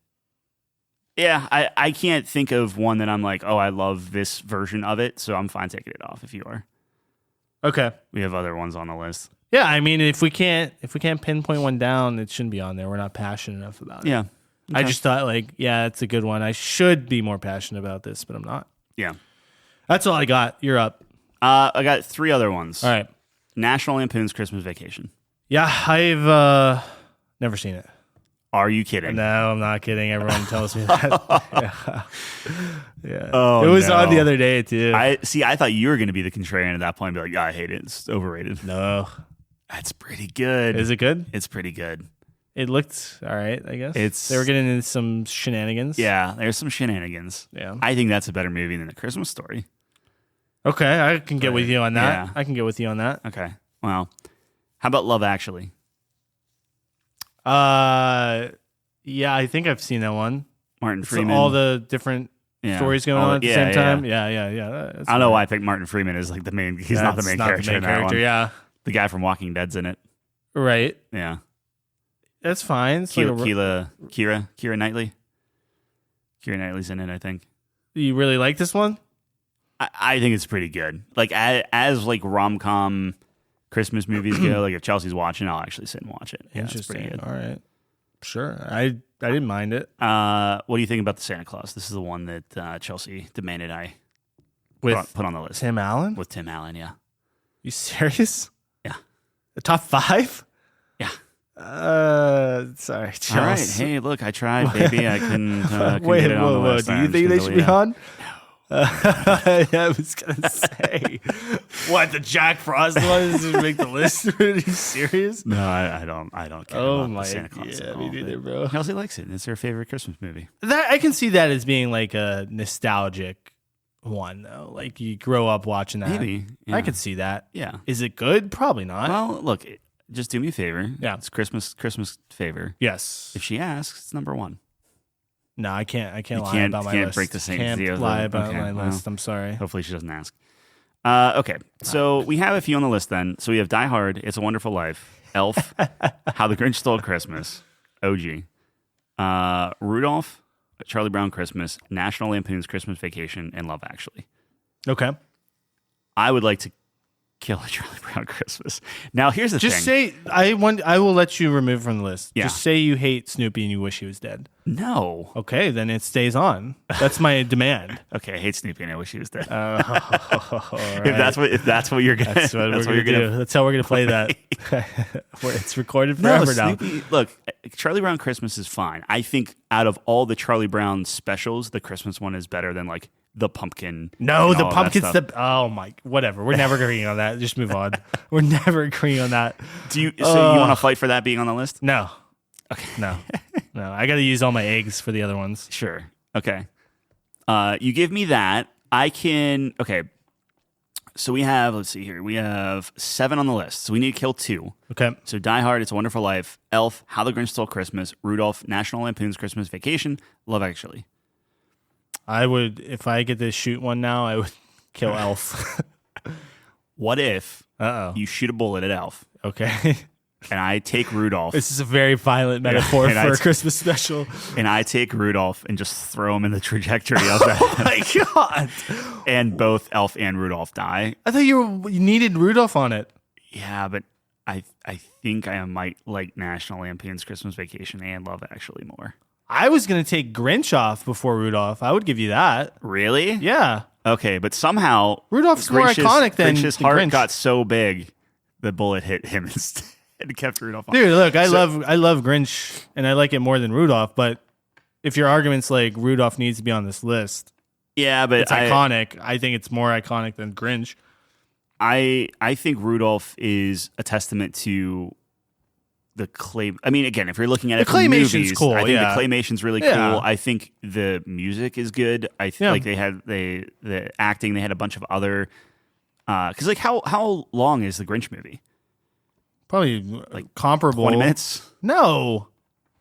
yeah, I can't think of one that I'm like, oh, I love this version of it, so I'm fine taking it off if you are. Okay. We have other ones on the list. Yeah, I mean, if we can't pinpoint one down, it shouldn't be on there. We're not passionate enough about it. Yeah. I just thought, like, yeah, it's a good one. I should be more passionate about this, but I'm not. Yeah. That's all I got. You're up. I got 3 other ones. All right. National Lampoon's Christmas Vacation. Yeah, I've never seen it. Are you kidding? No, I'm not kidding. Everyone tells me that. Yeah. Oh, it was no. on the other day, too. I thought you were going to be the contrarian at that point and be like, yeah, I hate it. It's overrated. No. That's pretty good. Is it good? It's pretty good. It looked all right, I guess. They were getting into some shenanigans. Yeah, there's some shenanigans. Yeah. I think that's a better movie than A Christmas Story. Okay, I can get with you on that. Yeah. I can get with you on that. Okay. Well, how about Love Actually? Yeah, I think I've seen that one. Martin So Freeman. all the different stories going on at the same time. Yeah. I don't know why I picked Martin Freeman as like the main. He's not the main character in that one. Yeah. The guy from Walking Dead's in it. Right. Yeah. That's fine. It's Keira Knightley. Keira Knightley's in it, I think. You really like this one? I think it's pretty good. Like as like rom-com Christmas movies go, like if Chelsea's watching, I'll actually sit and watch it. Yeah, it's pretty good. All right. Sure. I didn't mind it. What do you think about the Santa Claus? This is the one that Chelsea demanded I put on the list. Tim Allen? With Tim Allen, yeah. You serious? Yeah. The top 5? Yeah. Sorry, Chelsea. All right. Hey, look, I tried, baby. I couldn't Wait, get it on the list. Do you think they should be on? I was gonna say, what, the Jack Frost ones to make the list? Are you serious? No, I don't care about the Santa Claus at all. Me neither, bro. Chelsea likes it. It's her favorite Christmas movie. That I can see that as being like a nostalgic one, though. Like you grow up watching that. Maybe. Yeah. I could see that. Yeah. Is it good? Probably not. Well, look, just do me a favor. Yeah. It's Christmas favor. Yes. If she asks, it's number 1. No, I can't lie can't- about my can't list. break the sanctity Can't of lie the- about okay, my well. list. I'm sorry. Hopefully she doesn't ask. Okay, so we have a few on the list then. So we have Die Hard, It's a Wonderful Life, Elf, How the Grinch Stole Christmas, OG, Rudolph, Charlie Brown Christmas, National Lampoon's Christmas Vacation, and Love Actually. Okay. I would like to kill a Charlie Brown Christmas. Now here's the Just thing. say I will let you remove from the list. Yeah. Just say you hate Snoopy and you wish he was dead. No. Okay, then it stays on. That's my demand. Okay, I hate Snoopy and I wish he was dead. All right. If that's what you're gonna That's what we're gonna do. That's how we're gonna play that. It's recorded forever now. Snoopy, look, Charlie Brown Christmas is fine. I think out of all the Charlie Brown specials, the Christmas one is better than like the pumpkin. No, and the all of that pumpkin's stuff. oh my, whatever. We're never agreeing on that. Just move on. We're never agreeing on that. Do you? So you want to fight for that being on the list? No, Okay. no. I got to use all my eggs for the other ones. Sure. Okay. You give me that. I can. Okay. So we have. Let's see here. We have 7 on the list. So we need to kill 2. Okay. So Die Hard, It's a Wonderful Life, Elf, How the Grinch Stole Christmas, Rudolph, National Lampoon's Christmas Vacation, Love Actually. I would, if I get to shoot one now, I would kill Elf. What if Uh-oh. you shoot a bullet at Elf Okay. and I take Rudolph This is a very violent metaphor and for a Christmas special. and I take Rudolph and just throw him in the trajectory of that, Oh my God. and both Elf and Rudolph die? I thought you needed Rudolph on it. Yeah, but I think I might like National Lampoon's Christmas Vacation and Love Actually more. I was going to take Grinch off before Rudolph. I would give you that. Really? Yeah. Okay, but somehow Rudolph's more iconic than Grinch's the heart Grinch. got so big, the bullet hit him instead and kept Rudolph on. Dude, look, I love Grinch, and I like it more than Rudolph. But if your argument's like Rudolph needs to be on this list, Yeah, but it's iconic. I think it's more iconic than Grinch. I think Rudolph is a testament to the clay. I mean, again, if you're looking at it The from claymation's movies, cool, I think yeah. the claymation's really Yeah. cool. I think the music is good. I Yeah. like they had the acting. They had a bunch of other Because like how long is the Grinch movie? Probably like comparable. 20 minutes. No,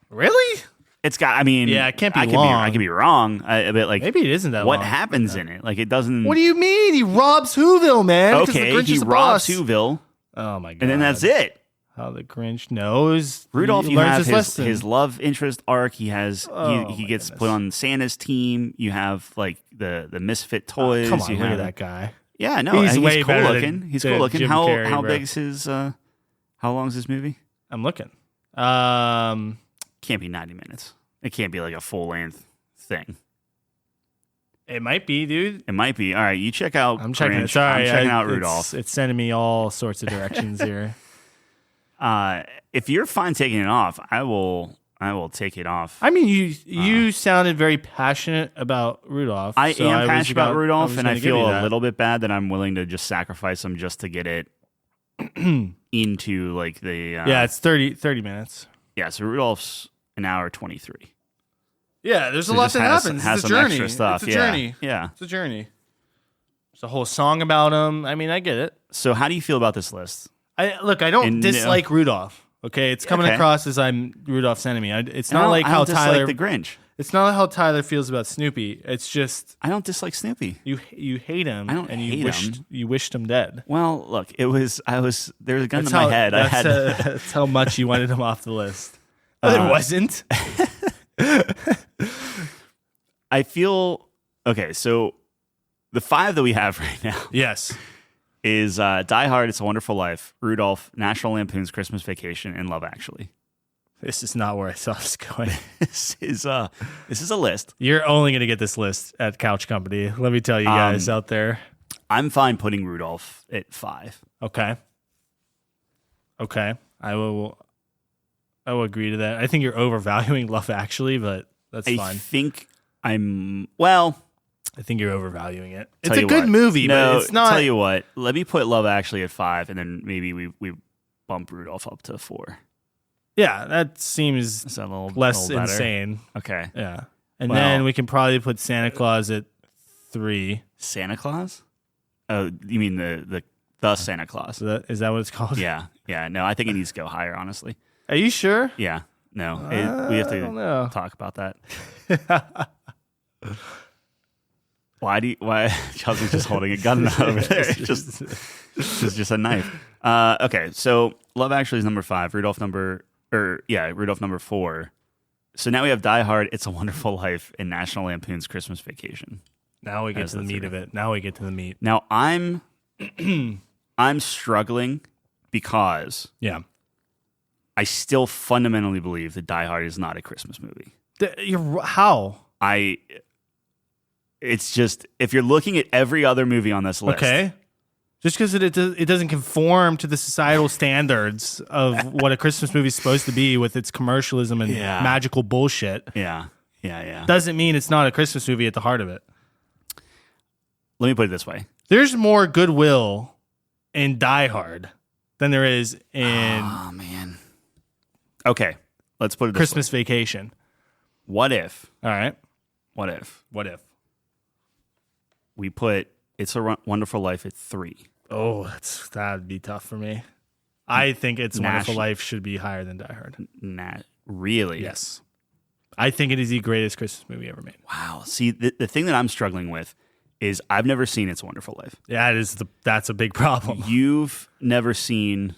really? It's got. I mean, Yeah, it can't be I long. could be wrong. But like, Maybe it isn't that what long. happens in it? Like, it doesn't. What do you mean? He robs Whoville, man. 'cause the Okay, Grinch he is the robs boss. Whoville, Oh my god! and then that's it. How the Grinch knows. Rudolph, he you learns have lesson. his love interest arc. He has Oh, he my gets goodness. put on Santa's team. You have like the misfit toys. Come on, you look have at that guy. Yeah, no, He's way cool better looking. than- He's than cool looking. Jim How Carrey, bro. big is his? How long is this movie? I'm looking. Can't be 90 minutes. It can't be like a full length thing. It might be, dude. It might be. All right, you check out. I'm checking Grinch. it. Sorry, I'm checking out it's- Rudolph. It's sending me all sorts of directions here. If you're fine taking it off, I will take it off. I mean, you sounded very passionate about Rudolph. I so am was passionate about about- Rudolph, was and I gonna give feel you a that. little bit bad that I'm willing to just sacrifice him just to get it into like the Yeah, it's 30 minutes. yeah. So Rudolph's an hour 23. Yeah, there's So a it lot just that has, happens. has It's a some journey. extra stuff. It's a yeah. journey. Yeah. It's a journey. There's a whole song about him. I mean, I get it. So how do you feel about this list? I don't And, dislike Rudolph. Okay, it's coming Okay. across as I'm Rudolph's enemy. It's I not don't- like I how don't dislike Tyler. the Grinch. It's not how Tyler feels about Snoopy. It's just I don't dislike Snoopy. you hate him. I don't and hate him. you wished him dead. Well, look, there was a gun That's to my head. I That's, had that's how much you wanted him off the list. But it wasn't. I feel okay. So the 5 that we have right now Yes. is Die Hard, It's a Wonderful Life, Rudolph, National Lampoon's Christmas Vacation, and Love Actually. This is not where I saw this going. This is a list. You're only going to get this list at Couch Company. Let me tell you guys out there. I'm fine putting Rudolph at 5. Okay. I will agree to that. I think you're overvaluing Love Actually, but that's I fine. think I think you're overvaluing it. It's tell a you good what. movie, No, but it's not. Tell you what, let me put Love Actually at 5, and then maybe we bump Rudolph up to 4. Yeah, that seems Is that a little less little better? insane. Okay. Yeah. And Well- then we can probably put Santa Claus at 3. Santa Claus? Oh, you mean the Santa Claus? Is that what it's called? Yeah. No, I think it needs to go higher, honestly. Are you sure? Yeah. No, we have I don't know. to talk about that. Why Chelsea's just holding a gun over there? It's just a knife. Okay, so Love Actually is number 5. Rudolph number 4. So now we have Die Hard, It's a Wonderful Life, and National Lampoon's Christmas Vacation. Now we get As to the the meat 3. of it. Now we get to the meat. Now I'm struggling because Yeah. I still fundamentally believe that Die Hard is not a Christmas movie. How? It's just, if you're looking at every other movie on this list, Okay. Just because it doesn't conform to the societal standards of what a Christmas movie is supposed to be with its commercialism and Yeah. magical bullshit yeah. doesn't mean it's not a Christmas movie at the heart of it. Let me put it this way. There's more goodwill in Die Hard than there is in Oh man. Okay, let's put it this Christmas Vacation. way. What if All right. What if What if? we put It's a Wonderful Life at 3? Oh, that'd be tough for me. I think It's a Wonderful National- Life should be higher than Die Hard. Really? Yes. I think it is the greatest Christmas movie ever made. Wow. See, the thing that I'm struggling with is I've never seen It's a Wonderful Life. Yeah, that's a big problem. You've never seen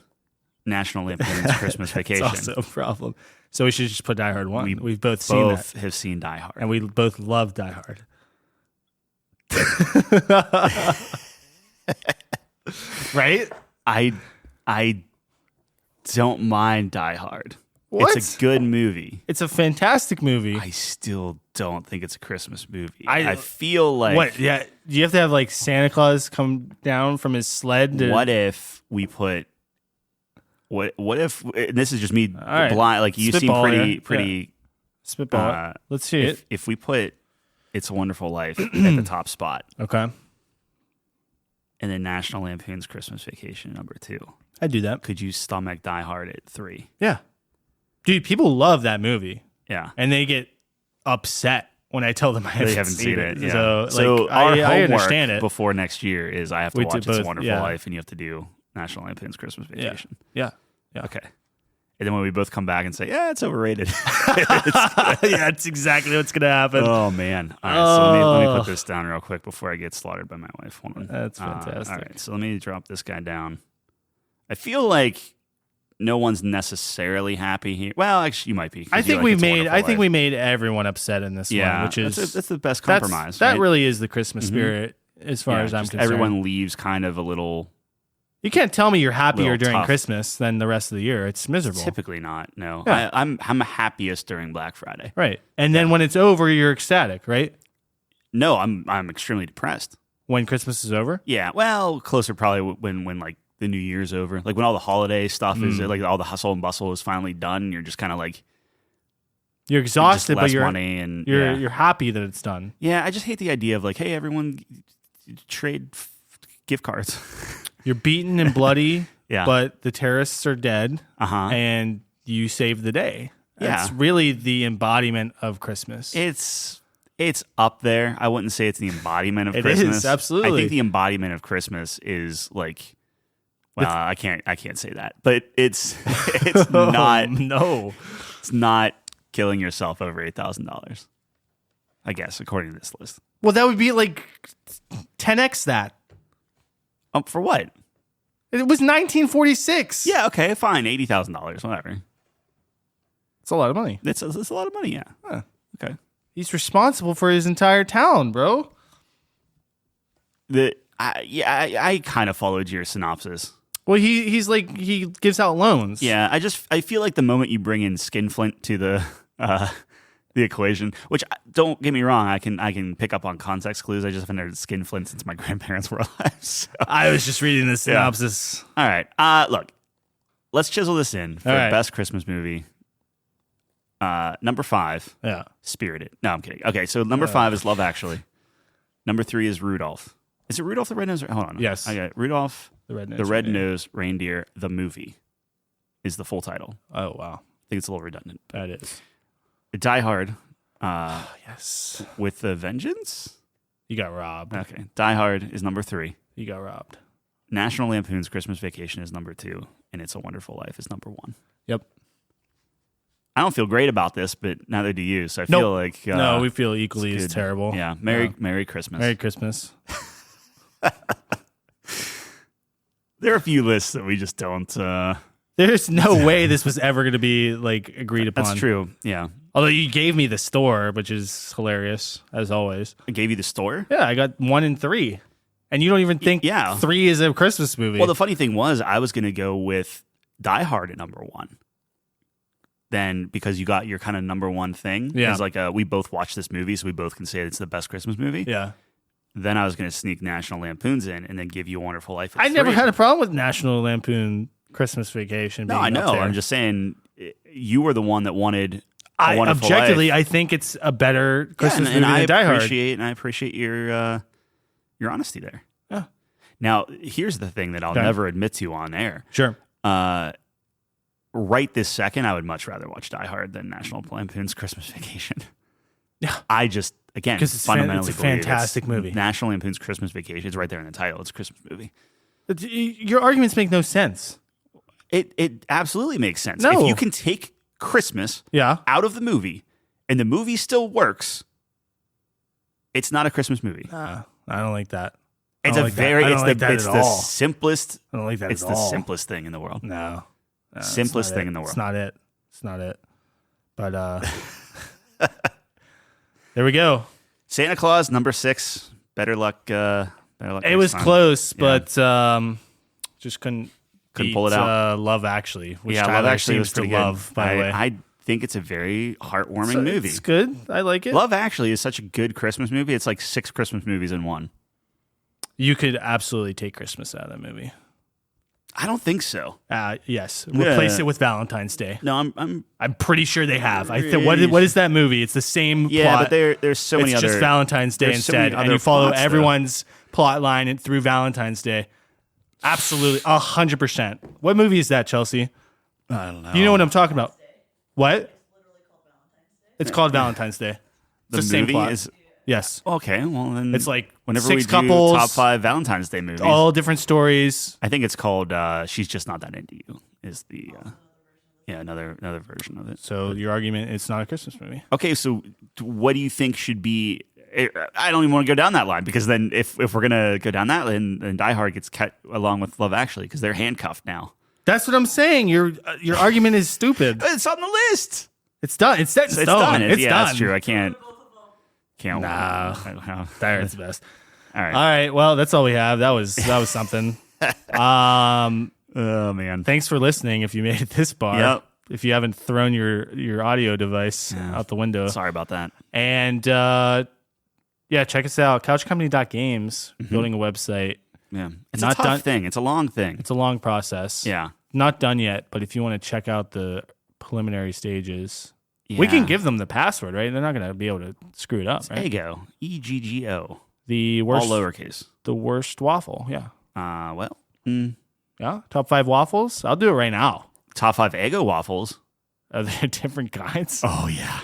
National Lampoon's Christmas Vacation. It's also a problem. So we should just put Die Hard 1. We We've both seen that. Both have seen Die Hard. And we both love Die Hard. Right? I don't mind Die Hard. What? It's a good movie. It's a fantastic movie. I still don't think it's a Christmas movie. I- I feel like What? Yeah. Do you have to have like Santa Claus come down from his sled? what if we put what if and this is just me right. blind, like you seem Spitball pretty here. pretty Spitball. Let's see it. if we put It's a Wonderful Life at the top spot Okay. and then National Lampoon's Christmas Vacation number 2, I do that. could you stomach Die Hard at 3? Yeah. Dude, people love that movie Yeah. and they get upset when I tell them I They haven't seen it. Yeah. So, our I homework understand it. before next year is I have to We watch do It's a both, Wonderful yeah. Life, and you have to do National Lampoon's Christmas Vacation. Yeah. Okay. And then when we both come back and say, yeah, it's overrated. Yeah, that's exactly what's going to happen. Oh, man. All right, so let me put this down real quick before I get slaughtered by my wife. Hold on. That's fantastic. All right, so let me drop this guy down. I feel like no one's necessarily happy here. Well, actually, you might be. I think we made everyone upset in this one, which is that's the best compromise. That right? really is the Christmas spirit, as far as I'm concerned. Everyone leaves kind of a little. You can't tell me you're happier during tough. Christmas than the rest of the year. It's miserable. Typically not. No, Yeah. I'm happiest during Black Friday. Right, and then when it's over, you're ecstatic, right? No, I'm extremely depressed when Christmas is over. Yeah, well, closer probably when like the New Year's over, like when all the holiday stuff is like all the hustle and bustle is finally done. And you're just kind of like you're exhausted, but you're money and you're happy that it's done. Yeah, I just hate the idea of like, hey, everyone trade gift cards. You're beaten and bloody, yeah, but the terrorists are dead, and you saved the day. Yeah, it's really the embodiment of Christmas. It's up there. I wouldn't say it's the embodiment of Christmas. It is, absolutely. I think the embodiment of Christmas is like, well, I can't say that, but it's not. No, it's not killing yourself over $8,000. I guess according to this list. Well, that would be like 10x that. For what? It was 1946. Yeah, okay, fine, $80,000, whatever. It's a lot of money. It's a lot of money, yeah. Huh. Okay. He's responsible for his entire town, bro. I kind of followed your synopsis. Well, he gives out loans. Yeah, I feel like the moment you bring in skinflint to the equation, which don't get me wrong, I can pick up on context clues. I just haven't heard skinflint since my grandparents were alive. So. I was just reading the synopsis. Yeah. All right, look, let's chisel this in for right. best Christmas movie. Number 5, yeah, Spirited. No, I'm kidding. Okay, so number 5 is Love Actually. Number 3 is Rudolph. Is it Rudolph the Red-Nosed? Hold on. Yes. I got it. Rudolph the Red-Nosed Reindeer, the movie, is the full title. Oh, wow. I think it's a little redundant. That is. Die Hard. Yes. With a Vengeance? You got robbed. Okay. Die Hard is number 3. You got robbed. National Lampoon's Christmas Vacation is number 2. And It's a Wonderful Life is number 1. Yep. I don't feel great about this, but neither do you. So I feel like... no, we feel equally as terrible. Yeah. Merry Christmas. Merry Christmas. There are a few lists that we just don't... There's no way this was ever going to be like agreed upon. That's true. Yeah. Although you gave me the store, which is hilarious, as always. I gave you the store? Yeah, I got 1 and 3. And you don't even think 3 is a Christmas movie. Well, the funny thing was I was going to go with Die Hard at number 1. Then because you got your kind of number 1 thing. Yeah. It's like we both watched this movie, so we both can say it's the best Christmas movie. Yeah. Then I was going to sneak National Lampoon's in and then give you A Wonderful Life. I never had a problem with National Lampoon Christmas Vacation. No, I know. I'm just saying you were the one that wanted A Wonderful objectively, Life. I think it's a better Christmas movie than Die Hard. And I appreciate your honesty there. Yeah. Now, here's the thing that I'll never admit to on air. Sure. Right this second, I would much rather watch Die Hard than National Lampoon's Christmas Vacation. Yeah. I just, again, because fundamentally it's a fantastic movie. National Lampoon's Christmas Vacation. It's right there in the title. It's a Christmas movie. Your arguments make no sense. It absolutely makes sense. No. If you can take Christmas out of the movie and the movie still works, it's not a Christmas movie. I don't like that. It's the simplest. I don't like that. It's the simplest thing in the world. No, simplest thing in the world. It's not it. It's not it. But there we go. Santa Claus number 6. Better luck. It was close, but just couldn't pull it out. Love Actually, which Love Actually was to pretty love. Good. By the way, I think it's a very heartwarming movie. It's good. I like it. Love Actually is such a good Christmas movie. It's like 6 Christmas movies in one. You could absolutely take Christmas out of that movie. I don't think so. Yes, replace it with Valentine's Day. No, I'm pretty sure they have. I think what is that movie? It's the same plot. But there's so many other. It's just Valentine's Day instead, and you follow everyone's plot line through Valentine's Day. Absolutely, 100%. What movie is that, Chelsea? I don't know. You know what I'm talking about? What? It's called Valentine's Day. The the same movie plot. is Yes. okay. Well, then It's like whenever 6 we do couples, top 5 Valentine's Day movies, all different stories. I think it's called "She's Just Not That Into You." Is the another version of it. So your argument, it's not a Christmas movie. Okay, so what do you think should be? I don't even want to go down that line because then if we're gonna go down that line, then Die Hard gets cut along with Love Actually because they're handcuffed now. That's what I'm saying. Your argument is stupid. It's on the list. It's done. It's set in stone. It's done. It's yeah, done. that's true. I can't. Nah. Die Hard's the best. All right. All right. Well, that's all we have. That was something. Oh man. Thanks for listening. If you made it this far. Yep. If you haven't thrown your audio device out the window. Sorry about that. And check us out. Couchcompany.games. Building a website. Yeah. It's Not a tough done- thing. It's a long thing. It's a long process. Yeah. Not done yet, but if you want to check out the preliminary stages, we Yeah. can give them the password, right? They're not going to be able to screw it up, right? Eggo. EGGO. The All worst, lowercase. the worst waffle. Yeah, yeah. Top 5 waffles. I'll do it right now. top 5 Eggo waffles. Are there different kinds? Oh yeah.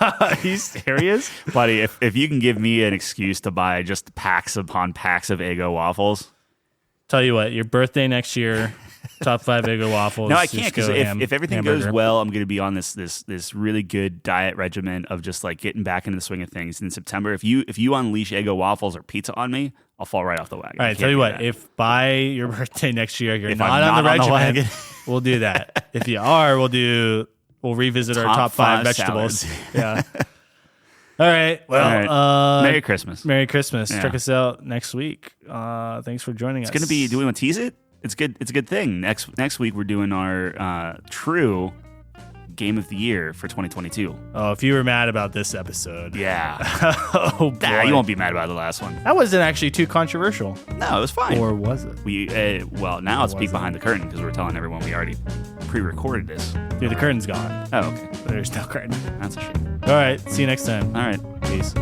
Are you serious? Buddy, if you can give me an excuse to buy just packs upon packs of Eggo waffles. Tell you what, your birthday next year. Top 5 Eggo waffles. No, I Just can't because go if everything goes hamburger. well, I'm going to be on this really good diet regimen of just like getting back into the swing of things in September. If you unleash Eggo waffles or pizza on me, I'll fall right off the wagon. All I right, can't tell you do what, that. if by your birthday next year you're If not, I'm on the not on the regimen, wagon. we'll do that. If you are, we'll revisit our Top top 5 5 vegetables. salads. Yeah. All right. Well, All right. Merry Christmas. Merry Christmas. Yeah. Check us out next week. Thanks for joining us. It's going to be. Do we want to tease it? It's good. It's a good thing. Next week we're doing our true game of the year for 2022. Oh, if you were mad about this episode. Yeah. Oh, boy. Nah, you won't be mad about the last one. That wasn't actually too controversial. No, it was fine. Or was it? We now it's peek wasn't. behind the curtain because we're telling everyone we already pre-recorded this. Dude, the curtain's gone. Oh, okay. There's no curtain. That's a shame. All right. See you next time. All right. Peace.